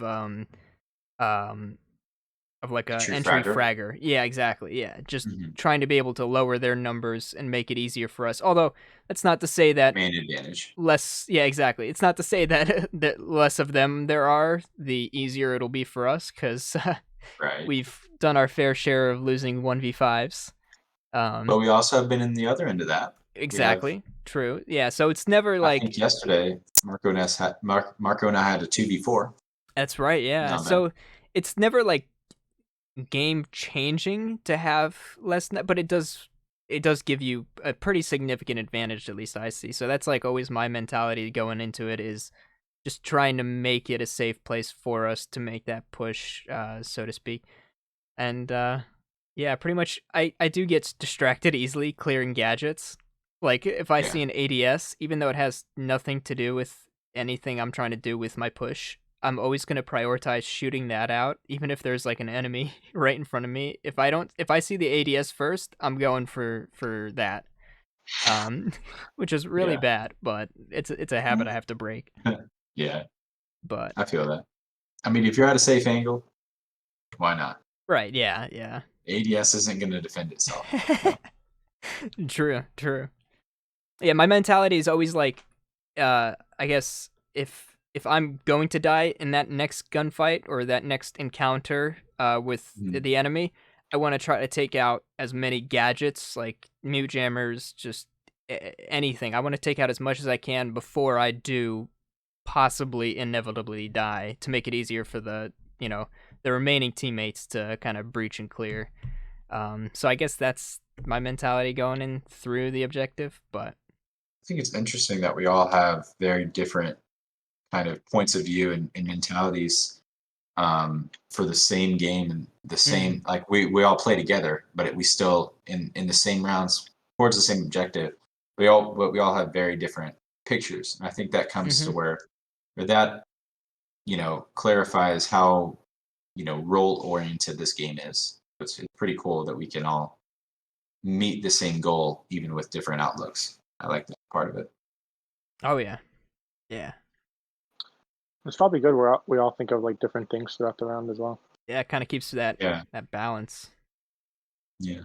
like a True entry fragger. fragger. Yeah, exactly. Yeah, just Mhm. trying to be able to lower their numbers and make it easier for us. Although that's not to say that Main advantage. less. Yeah, exactly. It's not to say that that less of them there are, the easier it'll be for us, because Right. we've done our fair share of losing 1v5s. But we also have been in the other end of that. Exactly. True. Yeah. So it's never I like think yesterday, Marco and I had a 2v4. that's right. Yeah. No, man. So it's never like game changing to have less, but it does give you a pretty significant advantage, at least I see. So that's like always my mentality going into it, is just trying to make it a safe place for us to make that push, so to speak. And yeah, pretty much I do get distracted easily clearing gadgets. Like if I see an ADS, even though it has nothing to do with anything I'm trying to do with my push, I'm always going to prioritize shooting that out, even if there's like an enemy right in front of me. If I see the ADS first, I'm going for that. Which is really bad, but it's a habit I have to break. Yeah, But I feel that. I mean, if you're at a safe angle, why not? right, yeah. ADS isn't going to defend itself. True. Yeah, my mentality is always like, I guess if I'm going to die in that next gunfight or that next encounter with the enemy, I want to try to take out as many gadgets, like mute jammers, just anything. I want to take out as much as I can before I do possibly inevitably die, to make it easier for the remaining teammates to kind of breach and clear. So I guess that's my mentality going in through the objective. But I think it's interesting that we all have very different kind of points of view and mentalities for the same game, and the same like we all play together, but we still in the same rounds towards the same objective. We all have very different pictures, and I think that comes to where that clarifies how role oriented this game is. It's pretty cool that we can all meet the same goal even with different outlooks. I like that part of it. Oh yeah, yeah, It's probably good. We all think of like different things throughout the round as well. yeah. It kind of keeps that Yeah. that balance. Yeah.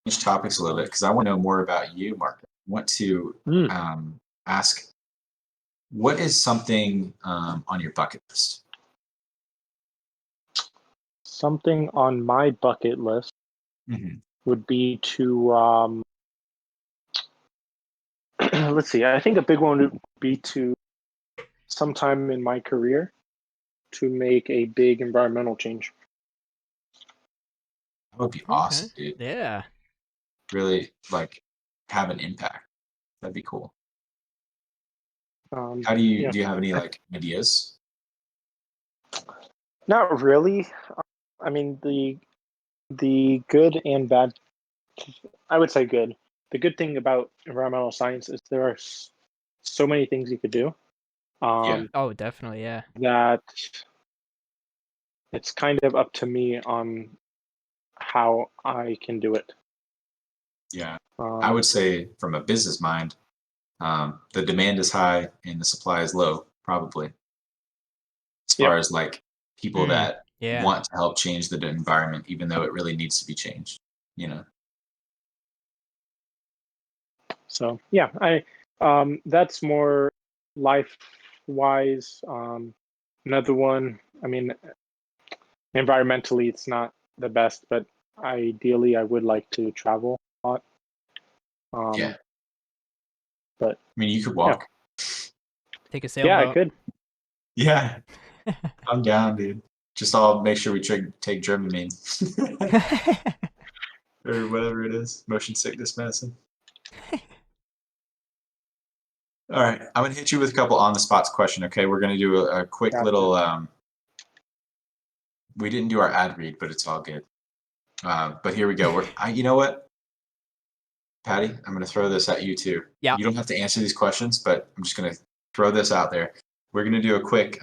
Change topics a little bit because I want to know more about you, Mark. I want to ask, what is something on your bucket list? Something on my bucket list would be to let's see. I think a big one would be to sometime in my career to make a big environmental change. That would be awesome, dude. Yeah. Really, like, have an impact. That'd be cool. How do you have any like ideas? Not really. I mean, the good and bad. I would say good. The good thing about environmental science is there are so many things you could do. Oh, definitely. Yeah. That it's kind of up to me on how I can do it. Yeah. I would say from a business mind, the demand is high and the supply is low, probably. As far as like people that want to help change the environment, even though it really needs to be changed, you know? So yeah, that's more life wise. Another one, I mean, environmentally, it's not the best, but ideally, I would like to travel a lot. But I mean, you could walk. Take a sailboat. Yeah, I could. Yeah. I'm down, dude. Just I'll make sure we take Dramamine. Or whatever it is. Motion sickness medicine. All right. I'm going to hit you with a couple on the spots question, okay? We're going to do a quick little we didn't do our ad read, but it's all good. But here we go. You know what? Patty, I'm going to throw this at you too. Yeah. You don't have to answer these questions, but I'm just going to throw this out there. We're going to do a quick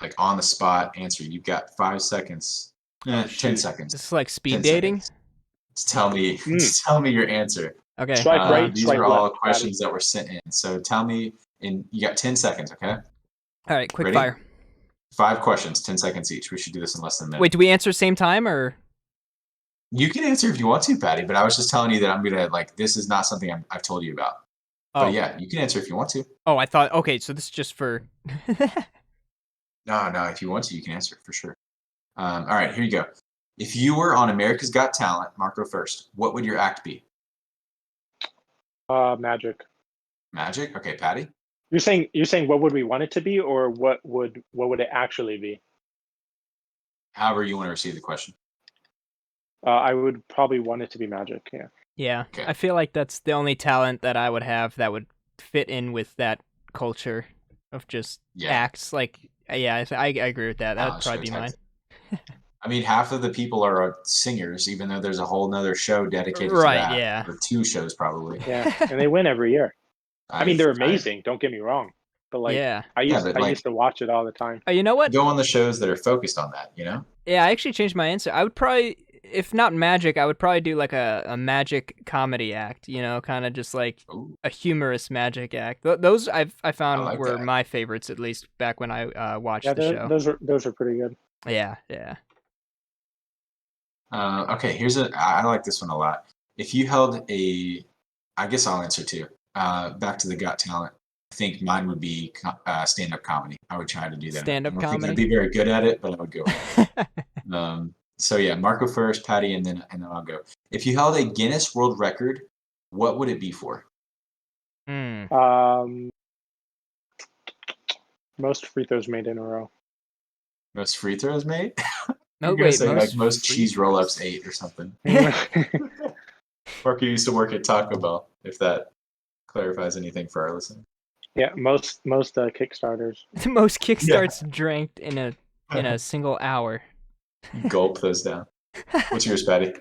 like on the spot answer. You've got 5 seconds. 10 seconds. This is like speed dating. Tell me your answer. Okay. Swipe right. These Swipe are all left, questions that were sent in. So tell me, you got 10 seconds, okay? All right, quick Ready? fire. 5 questions, 10 seconds each. We should do this in less than a minute. Wait, do we answer same time or? You can answer if you want to, Patty, but I was just telling you that I'm gonna like this is not something I've told you about. Oh. But yeah, you can answer if you want to. Oh, I thought. Okay, so this is just for. No, if you want to, you can answer for sure. All right, here you go. If you were on America's Got Talent, Marco first, what would your act be? Magic. Magic? Okay, Patty? You're saying what would we want it to be, or what would it actually be? However you want to receive the question. I would probably want it to be magic. Yeah. Yeah, Okay. I feel like that's the only talent that I would have that would fit in with that culture of just acts. Like, yeah, I agree with that. That would probably be mine. I mean, half of the people are singers, even though there's a whole nother show dedicated to Right, that. yeah. Or 2 shows, probably. Yeah, and they win every year. I mean, they're amazing. Don't get me wrong, but like, I used to watch it all the time. Oh, you know what? Go on the shows that are focused on that. You know? Yeah, I actually changed my answer. I would probably, if not magic, I would probably do like a magic comedy act. You know, kind of just like a humorous magic act. Those I found were my favorites, at least back when I watched the show. Those are pretty good. Yeah. Okay, I like this one a lot. If you held I guess I'll answer too. Back to the Got Talent. I think mine would be stand-up comedy. I would try to do that. Stand-up comedy. I don't think I'd be very good at it, but I would go. So yeah, Marco first, Patty, and then I'll go. If you held a Guinness World Record, what would it be for? Most free throws made in a row. Most free throws made? No, wait, say like most cheese roll-ups ate or something. Marco used to work at Taco Bell, if that clarifies anything for our listeners. Yeah, most Kickstarters. Most Kickstarts drank in a single hour. Gulp those down. What's yours, Patty?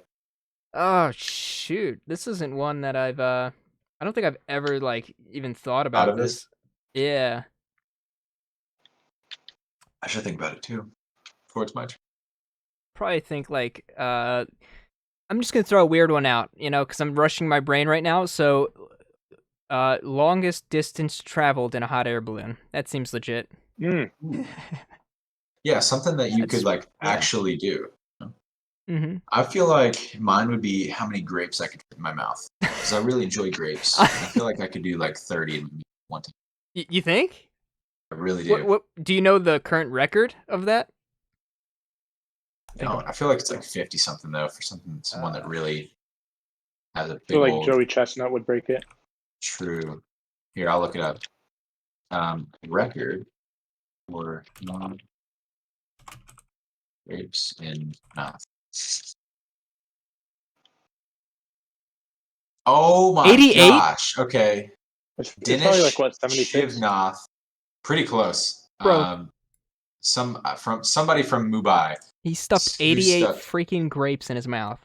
Oh shoot, this isn't one that I don't think I've ever like even thought about this. Yeah. I should think about it too. Before it's my turn. Probably think like I'm I'm just gonna throw a weird one out, because I'm rushing my brain right now. So, longest distance traveled in a hot air balloon. That seems legit. Mm. Yeah, something that you could That's- yeah. actually do. Mm-hmm. I feel like mine would be how many grapes I could fit in my mouth, because I really enjoy grapes. And I feel like I could do like 30 in one time. You think? I really do. What do you know the current record of that? No, I feel like it's like 50 something though for someone that really has a I big feel like old Joey Chestnut would break it. true. Here, I'll look it up. Record for non grapes in mouth. Oh my 88? gosh. Okay. It's probably like what, 76? Shivnath. Pretty close. Bro. Somebody from Mumbai. He stuffed 88 freaking grapes in his mouth.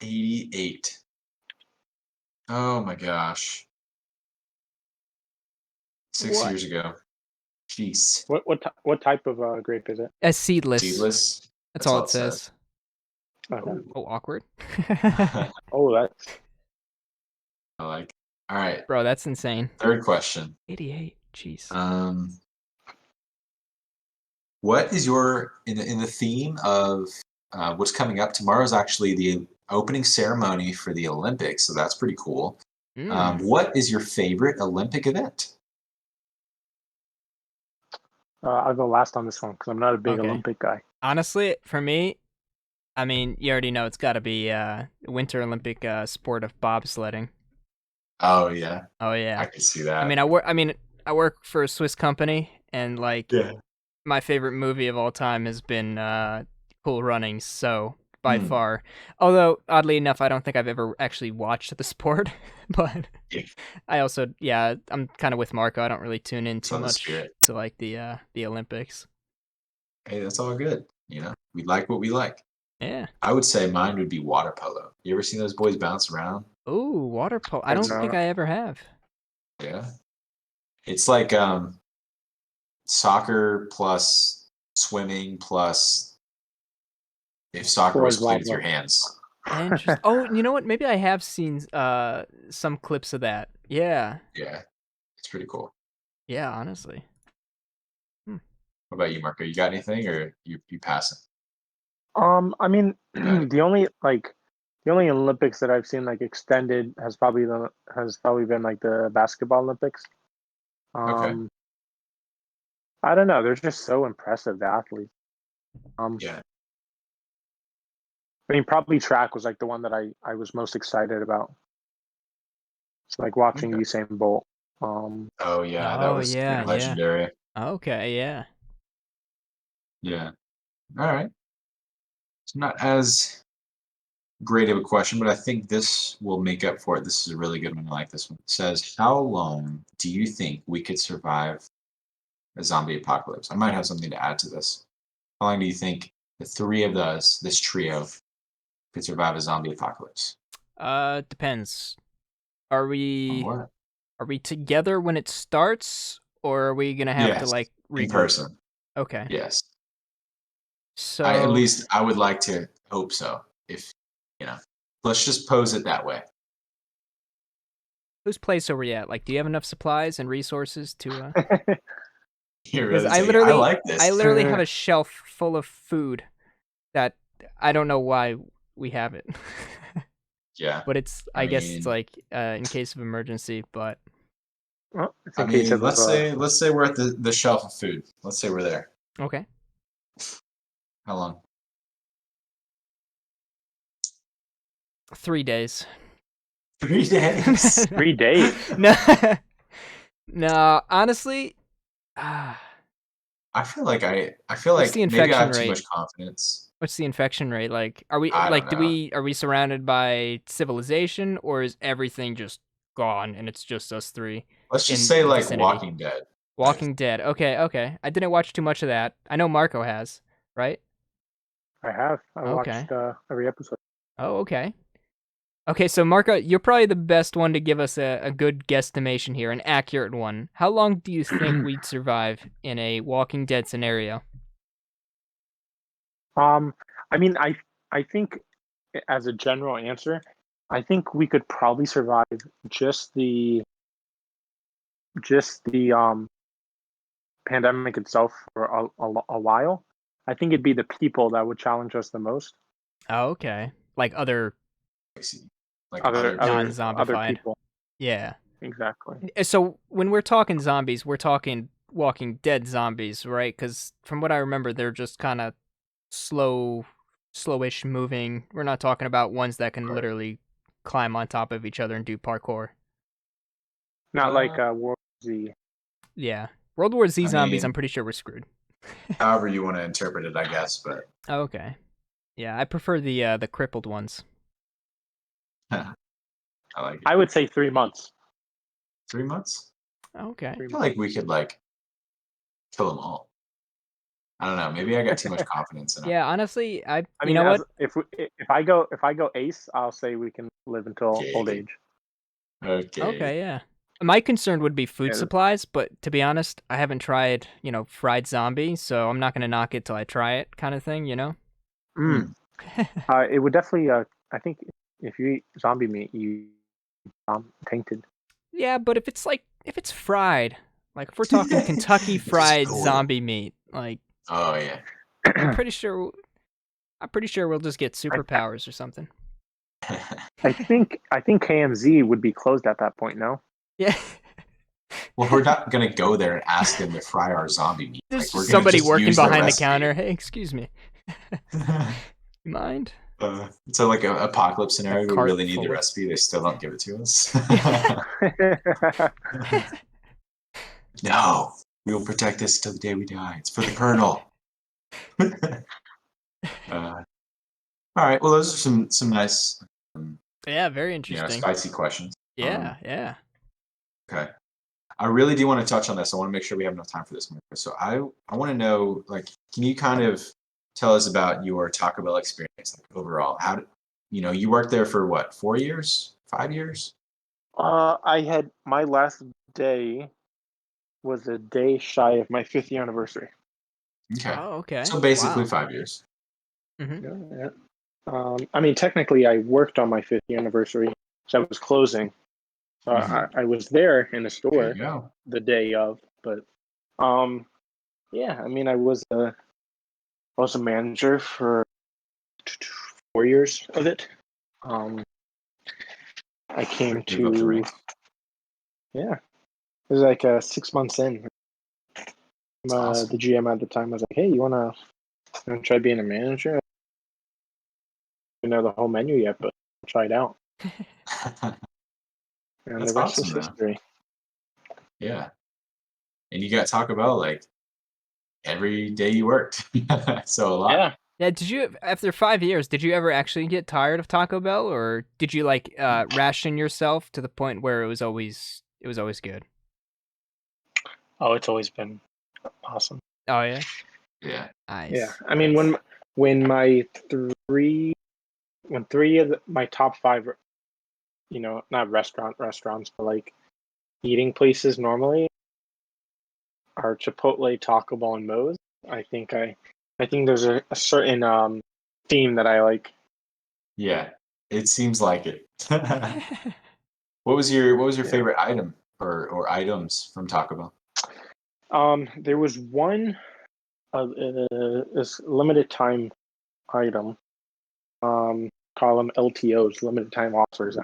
88. Oh my gosh. 6 years ago. Jeez. What type of grape is it? A seedless. Seedless. That's all it says. Okay. Oh, awkward. Oh, that's. I like. All right. Bro, that's insane. Third question. 88. Jeez. What is your in the theme of what's coming up? Tomorrow's actually the opening ceremony for the Olympics, so that's pretty cool. What is your favorite Olympic event? I'll go last on this one because I'm not a big Olympic guy. Honestly, for me, I mean, you already know it's got to be Winter Olympic sport of bobsledding. Oh yeah. Oh yeah. I can see that. I work for a Swiss company, and my favorite movie of all time has been Cool Runnings. So by far, although oddly enough, I don't think I've ever actually watched the sport, but I also I'm kind of with Marco. I don't really tune in too much to like the Olympics. Hey, that's all good. We like what we like. Yeah. I would say mine would be water polo. You ever seen those boys bounce around? Ooh, water polo. I don't think I ever have. Yeah. It's like soccer plus swimming plus if soccer was played with your hands. Interesting. Oh, you know what? Maybe I have seen some clips of that. Yeah. Yeah. It's pretty cool. Yeah, honestly. What about you, Marco? You got anything or you passing? I mean, the only Olympics that I've seen like extended has probably been like the basketball Olympics. Okay. I don't know. They're just so impressive, the athletes. Yeah. I mean, probably track was like the one that I was most excited about. It's like watching Usain Bolt. Oh yeah, that was pretty legendary. Yeah. Okay, yeah. Yeah. All right. It's not as great of a question, but I think this will make up for it. This is a really good one. I like this one. It says, how long do you think we could survive a zombie apocalypse? I might have something to add to this. How long do you think the three of us, this trio, could survive a zombie apocalypse? Depends. Are we together when it starts, or are we gonna have to like in person? Okay. Yes. So at least I would like to hope so. If let's just pose it that way. Whose place are we at? Like, do you have enough supplies and resources to? Really I like this. I literally have a shelf full of food that I don't know why we have it. Yeah. But I guess it's like in case of emergency, but well, let's say we're at the shelf of food. Let's say we're there. Okay. How long? 3 days. 3 days. 3 days. No, honestly, I feel like maybe I have too much confidence. What's the infection rate? Like, are we are we surrounded by civilization, or is everything just gone and it's just us three? Let's just say like vicinity? Walking Dead. Walking Dead. Okay. I didn't watch too much of that. I know Marco has, right? I have. I watched every episode. Oh, okay. Okay, so Marco, you're probably the best one to give us a good guesstimation here, an accurate one. How long do you think we'd survive in a Walking Dead scenario? I mean, I think as a general answer, I think we could probably survive just the pandemic itself for a while. I think it'd be the people that would challenge us the most. Oh, okay. Like other Like Other non-zombified. people. Yeah. Exactly. So when we're talking zombies, we're talking Walking Dead zombies, right? Because from what I remember, they're just kind of slowish moving. We're not talking about ones that can literally climb on top of each other and do parkour. Not like World Z. Yeah. World War Z zombies, mean, I'm pretty sure we're screwed. however you want to interpret it, I guess. But Oh, okay. Yeah, I prefer the crippled ones. I like it. I would say 3 months. 3 months. Okay. I feel like we could kill them all. I don't know. Maybe I got too much confidence in it. Yeah, honestly, I you mean, know what? if I go ace, I'll say we can live until Okay. old age. Okay. Okay, yeah. My concern would be food Yeah. supplies, but to be honest, I haven't tried, fried zombie, so I'm not gonna knock it till I try it, kind of thing, Mm. It would definitely. I think if you eat zombie meat, you tainted. Yeah, but if it's fried, like if we're talking Kentucky fried Just zombie meat, like Oh yeah. I'm pretty sure we'll just get superpowers or something. I think KMZ would be closed at that point. No. Yeah. Well, we're not gonna go there and ask them to fry our zombie meat. There's We're gonna somebody just working use their behind the recipe. counter. Hey, excuse me. You mind? So like an apocalypse scenario, we cart really need full the of- recipe. They still don't give it to us. No, we will protect this till the day we die. It's for the Colonel. All right. Well, those are some nice, Yeah, very interesting. spicy questions. Yeah. Okay. I really do want to touch on this. I want to make sure we have enough time for this. So I want to know, can you kind of tell us about your Taco Bell experience, overall? How did you worked there for what, 4 years, 5 years? I had my last day was a day shy of my 5th year anniversary. Okay. Oh, okay. So basically Wow. 5 years. Mm-hmm. Yeah. I mean, technically, I worked on my 5th year anniversary, so I was closing. So I was there in the There store you go. the day of, but yeah. I mean, I was a manager for 4 years of it. I came Move up the to ranks. yeah. It was like 6 months in. That's awesome. The GM at the time was like, "Hey, you wanna try being a manager? I don't know the whole menu yet, but try it out." And That's the rest is awesome, though. history. Yeah. And you got Taco Bell every day you worked. So a lot. Yeah. Yeah, did you, after 5 years, did you ever actually get tired of Taco Bell, or did you ration yourself to the point where it was always good? Oh, it's always been awesome. Oh yeah, Yeah. nice. Yeah. I mean, when three of my top 5, not restaurants, but eating places normally are Chipotle, Taco Bell, and Moe's. I think there's a certain theme that I like. Yeah. It seems like it. What was your favorite item or items from Taco Bell? There was one this limited time item. Call them LTOs, limited time offers.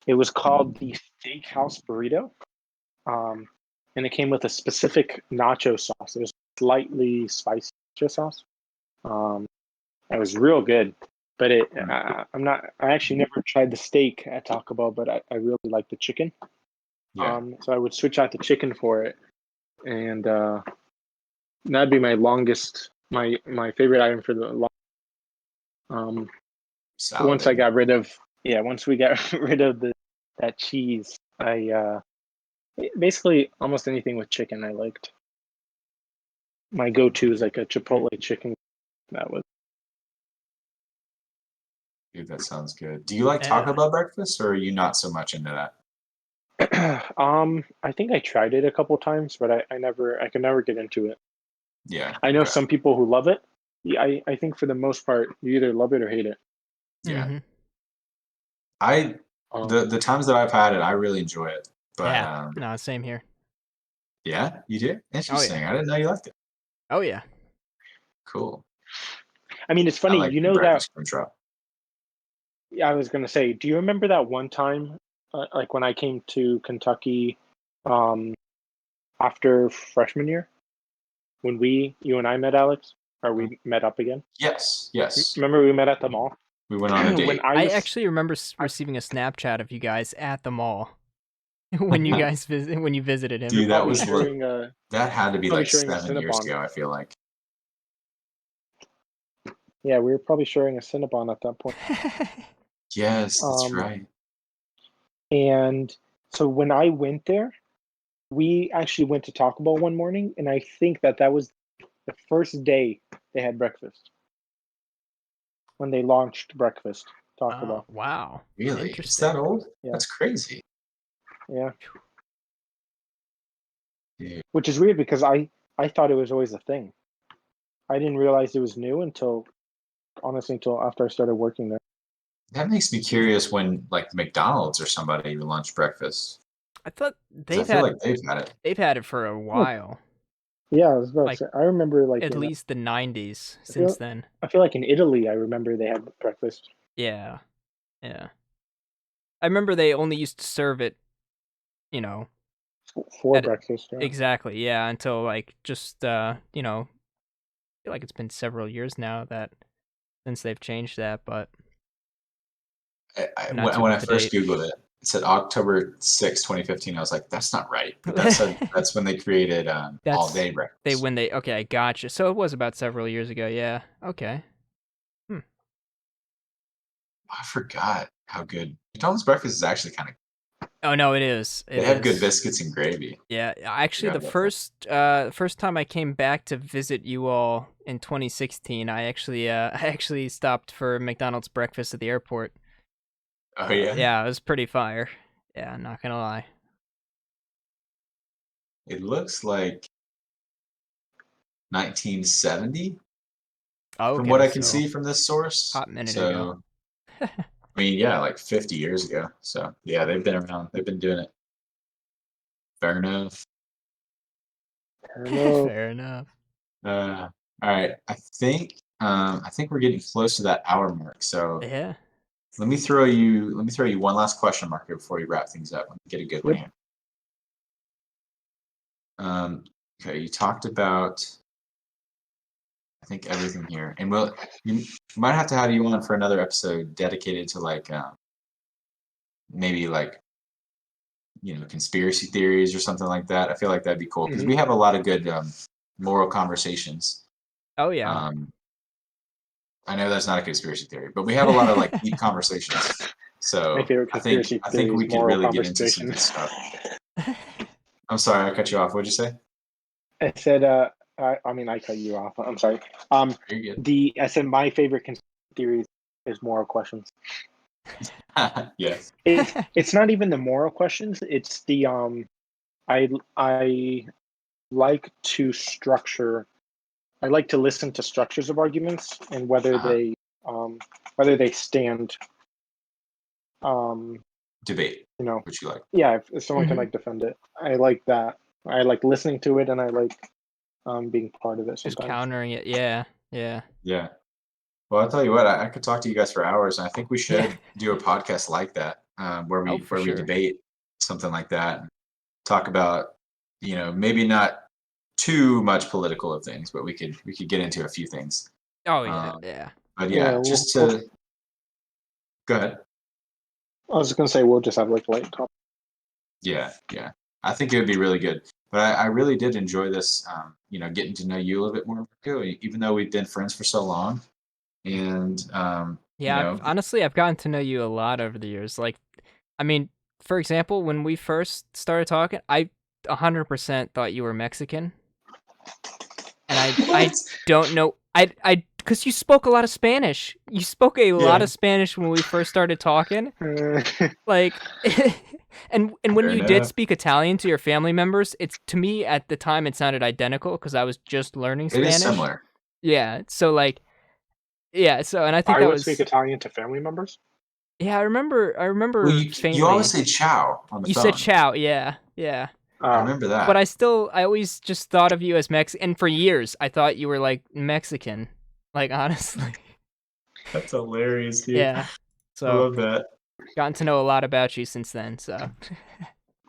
It was called the Steakhouse Burrito. And it came with a specific nacho sauce. It was slightly spicy nacho sauce. It was real good. But I actually never tried the steak at Taco Bell, but I really like the chicken. Yeah. So I would switch out the chicken for it, and that'd be my favorite item for the long. Salad. Once we got rid of that cheese, I basically almost anything with chicken I liked. My go-to is like a Chipotle chicken. That was. Dude, that sounds good. Do you like Taco Bell breakfast, or are you not so much into that? I think I tried it a couple times, but I could never get into it. Yeah. I know okay. some people who love it, Yeah, I think for the most part, you either love it or hate it. Yeah. Mhm. The times that I've had it, I really enjoy it. But Yeah. No, same here. yeah, you do? Oh Interesting. yeah. I didn't know you liked it. Oh yeah. Cool. I mean, it's I funny. like You know that. breakfast crunch. Yeah, I was gonna say. Do you remember that one time, like when I came to Kentucky, um, after freshman year, when you and I met, Alex, or we met up again? Yes, yes. Remember we met at the mall? We went on a when date. I actually remember receiving a Snapchat of you guys at the mall when you guys when you visited him. Dude, that was sharing that had to be probably like sharing a 7 years Cinnabon. ago, I feel like. Yeah, we were probably sharing a Cinnabon at that point. Yes, that's right. And so when I went there, we actually went to Taco Bell one morning, and I think that was the first day they had breakfast. When they launched breakfast, Taco Bell. Wow. Really? It's Interesting. that old? Yeah. That's crazy. Yeah. Dude. Which is weird because I thought it was always a thing. I didn't realize it was new until after I started working there. That makes me curious when like McDonald's or somebody launched breakfast. I thought 'Cause I feel like they've had it. They've had it for a while. Yeah, I was about Like, to say. I remember like at least the 90s. I feel- Since then. I feel like in Italy, I remember they had breakfast. Yeah. Yeah. I remember they only used to serve it, you know. For breakfast. Yeah. Exactly. Yeah. Until like just you know, I feel like it's been several years now since they've changed that, but When I first Googled it, it said October 6, 2015. I was like, that's not right. But that's when they created all day breakfast. Okay, I gotcha. So it was about several years ago, yeah. Okay. I forgot how good McDonald's breakfast is actually kind of. Oh no, it is. They have good biscuits and gravy. Yeah, actually, the first time I came back to visit you all in 2016, I actually stopped for McDonald's breakfast at the airport. Oh yeah. Yeah, it was pretty fire. Yeah, I'm not gonna lie. It looks like 1970. Oh, from what I can see from this source. Hot minute ago. I mean, yeah, like 50 years ago. So yeah, they've been around. They've been doing it. Fair enough. Fair enough. All right. I think we're getting close to that hour mark. So yeah. Let me throw you one last question marker before we wrap things up. Let me get a good one here. Okay, you talked about I think everything here, and you might have to have you on for another episode dedicated to like maybe like conspiracy theories or something like that. I feel like that'd be cool because we have a lot of good moral conversations. Oh yeah. I know that's not a conspiracy theory, but we have a lot of like deep conversations. So I think we could really get into some good stuff. I'm sorry, I cut you off. What'd you say? I said, I mean, I cut you off. I'm sorry. You're good. I said my favorite conspiracy theory is moral questions. Yes. It's not even the moral questions. It's the I like to structure. I like to listen to structures of arguments and whether they stand. Debate. What you like? Yeah, if someone can like defend it, I like that. I like listening to it, and I like being part of it. Sometimes. Just countering it. Yeah. Yeah. Yeah. Well, I'll tell you what. I could talk to you guys for hours, and I think we should do a podcast like that, where we debate something like that, and talk about maybe not too much political of things, but we could get into a few things. Oh yeah, yeah. But yeah, just to go ahead. I was just gonna say we'll just have like light talk. Yeah. I think it would be really good. But I really did enjoy this. Getting to know you a little bit more, Marco, even though we've been friends for so long. And honestly, I've gotten to know you a lot over the years. Like, I mean, for example, when we first started talking, I 100% thought you were Mexican, and I don't know. I because you spoke a lot of Spanish. You spoke a lot of Spanish when we first started talking. Like, and when you did speak Italian to your family members, to me at the time it sounded identical because I was just learning Spanish. It is similar. Yeah. So like, yeah. So and I think I that would was. speak Italian to family members. Yeah, I remember. Well, you faintly. always say ciao on the You phone. said ciao. Yeah. Yeah. I remember that. But I always just thought of you as Mexican, and for years I thought you were like Mexican. Like honestly. That's hilarious, dude. Yeah. I So love that. gotten to know a lot about you since then. So.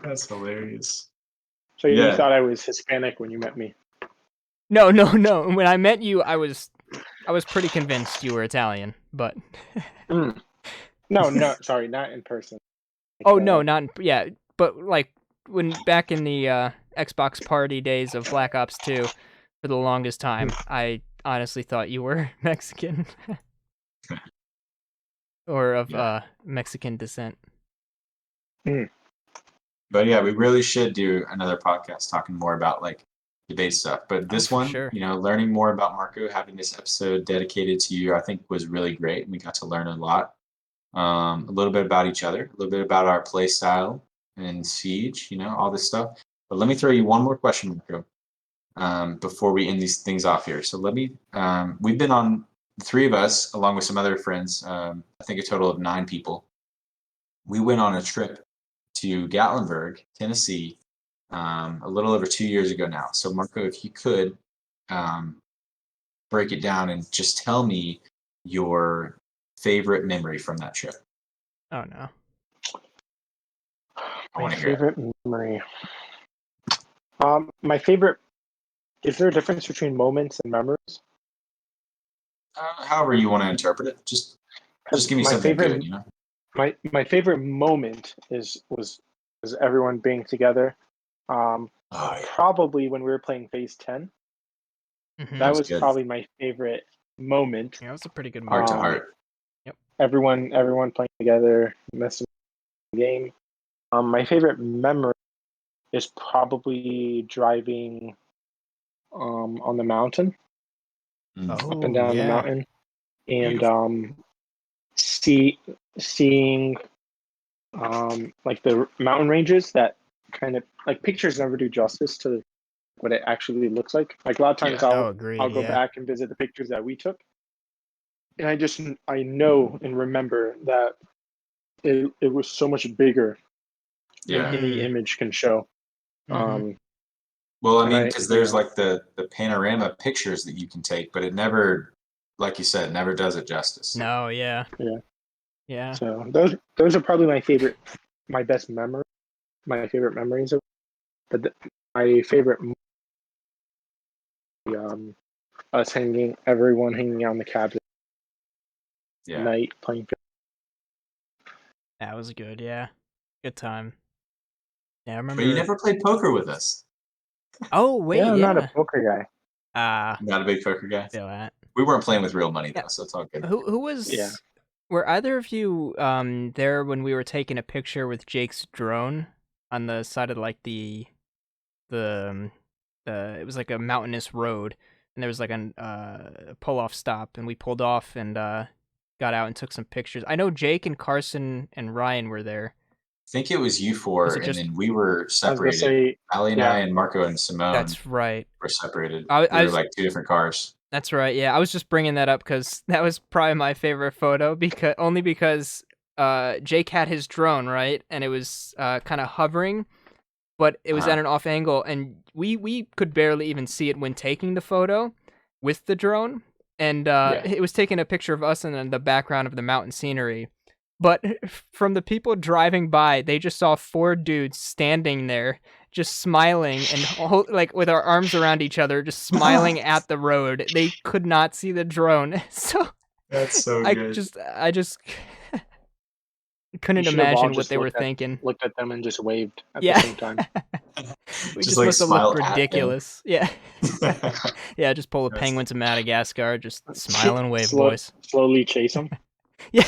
That's hilarious. So you Yeah. thought I was Hispanic when you met me? No. When I met you, I was pretty convinced you were Italian, but. No, sorry, not in person. Oh no, not yeah, but like when back in the Xbox party days of Black Ops 2, for the longest time, I honestly thought you were Mexican or of Mexican descent. But yeah, we really should do another podcast talking more about like debate stuff. But this one, sure. Learning more about Marco, having this episode dedicated to you, I think was really great. We got to learn a lot. A little bit about each other, a little bit about our play style and Siege, all this stuff. But let me throw you one more question, Marco, before we end these things off here. So we've been on, the three of us, along with some other friends, I think a total of 9 people. We went on a trip to Gatlinburg, Tennessee, a little over 2 years ago now. So Marco, if you could break it down and just tell me your favorite memory from that trip. Oh no. I want My to hear it. favorite memory. My favorite. Is there a difference between moments and memories? However you want to interpret it. Just give me My something favorite- good, My favorite moment was everyone being together. Oh, yeah. Probably when we were playing Phase 10. Mhm. That was was good. probably my favorite moment. Yeah, it was a pretty good Heart movie. to heart. Everyone playing together, messing with the game. My favorite memory is probably driving on the mountain, up and down the mountain, and seeing like the mountain ranges that kind of like pictures never do justice to what it actually looks like. Like a lot of times Yeah. I'll Agreed. go back and visit the pictures that we took, and I know and remember that it was so much bigger than Yeah. any image can show. Mhm. Well, I and mean, I- because there's like the panorama pictures that you can take, but it never, like you said, never does it justice. No, yeah. Yeah. Yeah. So those are probably my best memory, my favorite memories of. But my favorite, everyone hanging out in the cabin at Yeah. night playing. That was good, yeah. Good time. Yeah, I remember. But you never played poker with us. Oh wait, I'm yeah. not a poker guy. Not a big poker guy. Feel that. We weren't playing with real money though, Yeah. so it's all good. Who was? Yeah. Were either of you there when we were taking a picture with Jake's drone on the side of like the it was like a mountainous road, and there was like a pull off stop, and we pulled off and got out and took some pictures. I know Jake and Carson and Ryan were there. I think it was you four, Was it and just- then we were I was gonna separated. say, Ali and yeah. I and Marco and Simone That's right. were separated. I we were was- like 2 different cars. That's right. Yeah, I was just bringing that up because that was probably my favorite photo because Jake had his drone, right, and it was kind of hovering, but it was at an off angle, and we could barely even see it when taking the photo with the drone, and it was taking a picture of us and then the background of the mountain scenery. But from the people driving by, they just saw 4 dudes standing there, just smiling and like with our arms around each other, just smiling at the road. They could not see the drone, so That's so I good. just couldn't You should have all imagine what just they were looked at- thinking. Looked at them and just waved at Yeah. the same time. We Just, just like, must have smile looked at them. ridiculous. Yeah, yeah. Just pull the That's- penguin to Madagascar, just smile and wave, Slow- boys. Slowly chase them. Yeah.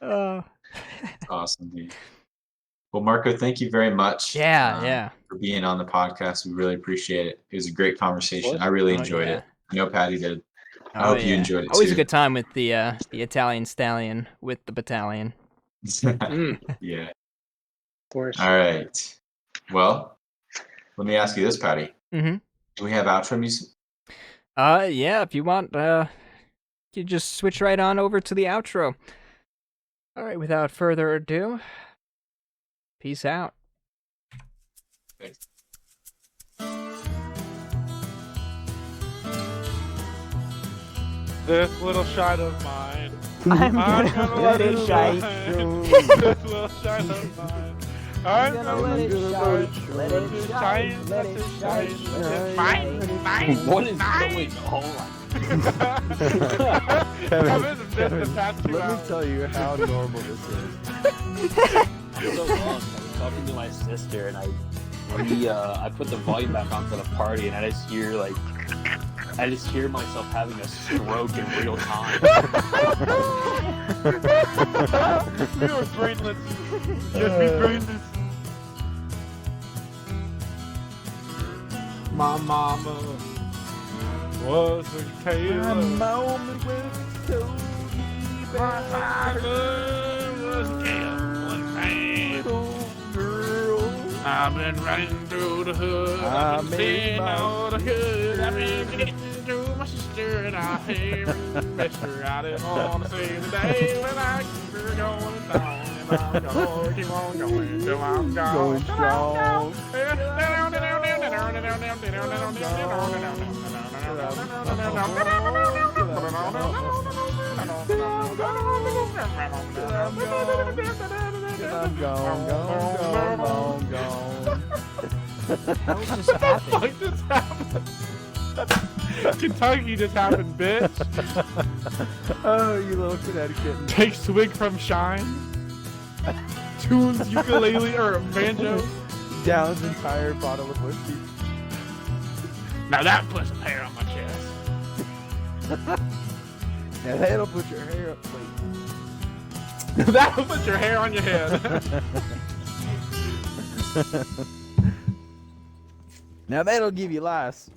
Oh. Awesome, dude. Well, Marco, thank you very much. Yeah. For being on the podcast. We really appreciate it. It was a great conversation. course. I really Oh, enjoyed yeah. it. I know Patty did. I Oh, hope you yeah. enjoyed it Always too. a good time with the Italian Stallion with the battalion. Yeah. Of course. All right. Well, let me ask you this, Patty. Mhm. Do we have outro music? Yeah, if you want, you just switch right on over to the outro. All right, without further ado, peace out. Thanks. This little shine of mine. I'm gonna let it shine. This little shine of mine. I'm gonna let it shine. Let it shine. Let it shine. Mine. What is going on? I've been missed the past 2 Let me hours. tell you how normal this is. So long. I was talking to my sister, and I put the volume back on for the party, and I just hear myself having a stroke in real time. You are brainless. Just be brainless. My mama was a tailor. moment when it's so My father was a gambling man. girl. I've been running through the hood. I I've been made seeing my all the good. I've been getting through my sister and I even missed her. I didn't want to see the day when I keep her going down. And I'm gonna keep on going till I'm gone. Going strong. I'm gone. How just happened? What just happened? Kentucky just happened, bitch. Oh, you little Connecticut. Take swig from shine. Tunes ukulele or banjo. Down's entire bottle of whiskey. Now that puts some hair on my chest. Now that'll put your hair up, please. That'll put your hair on your head. Now that'll give you lice.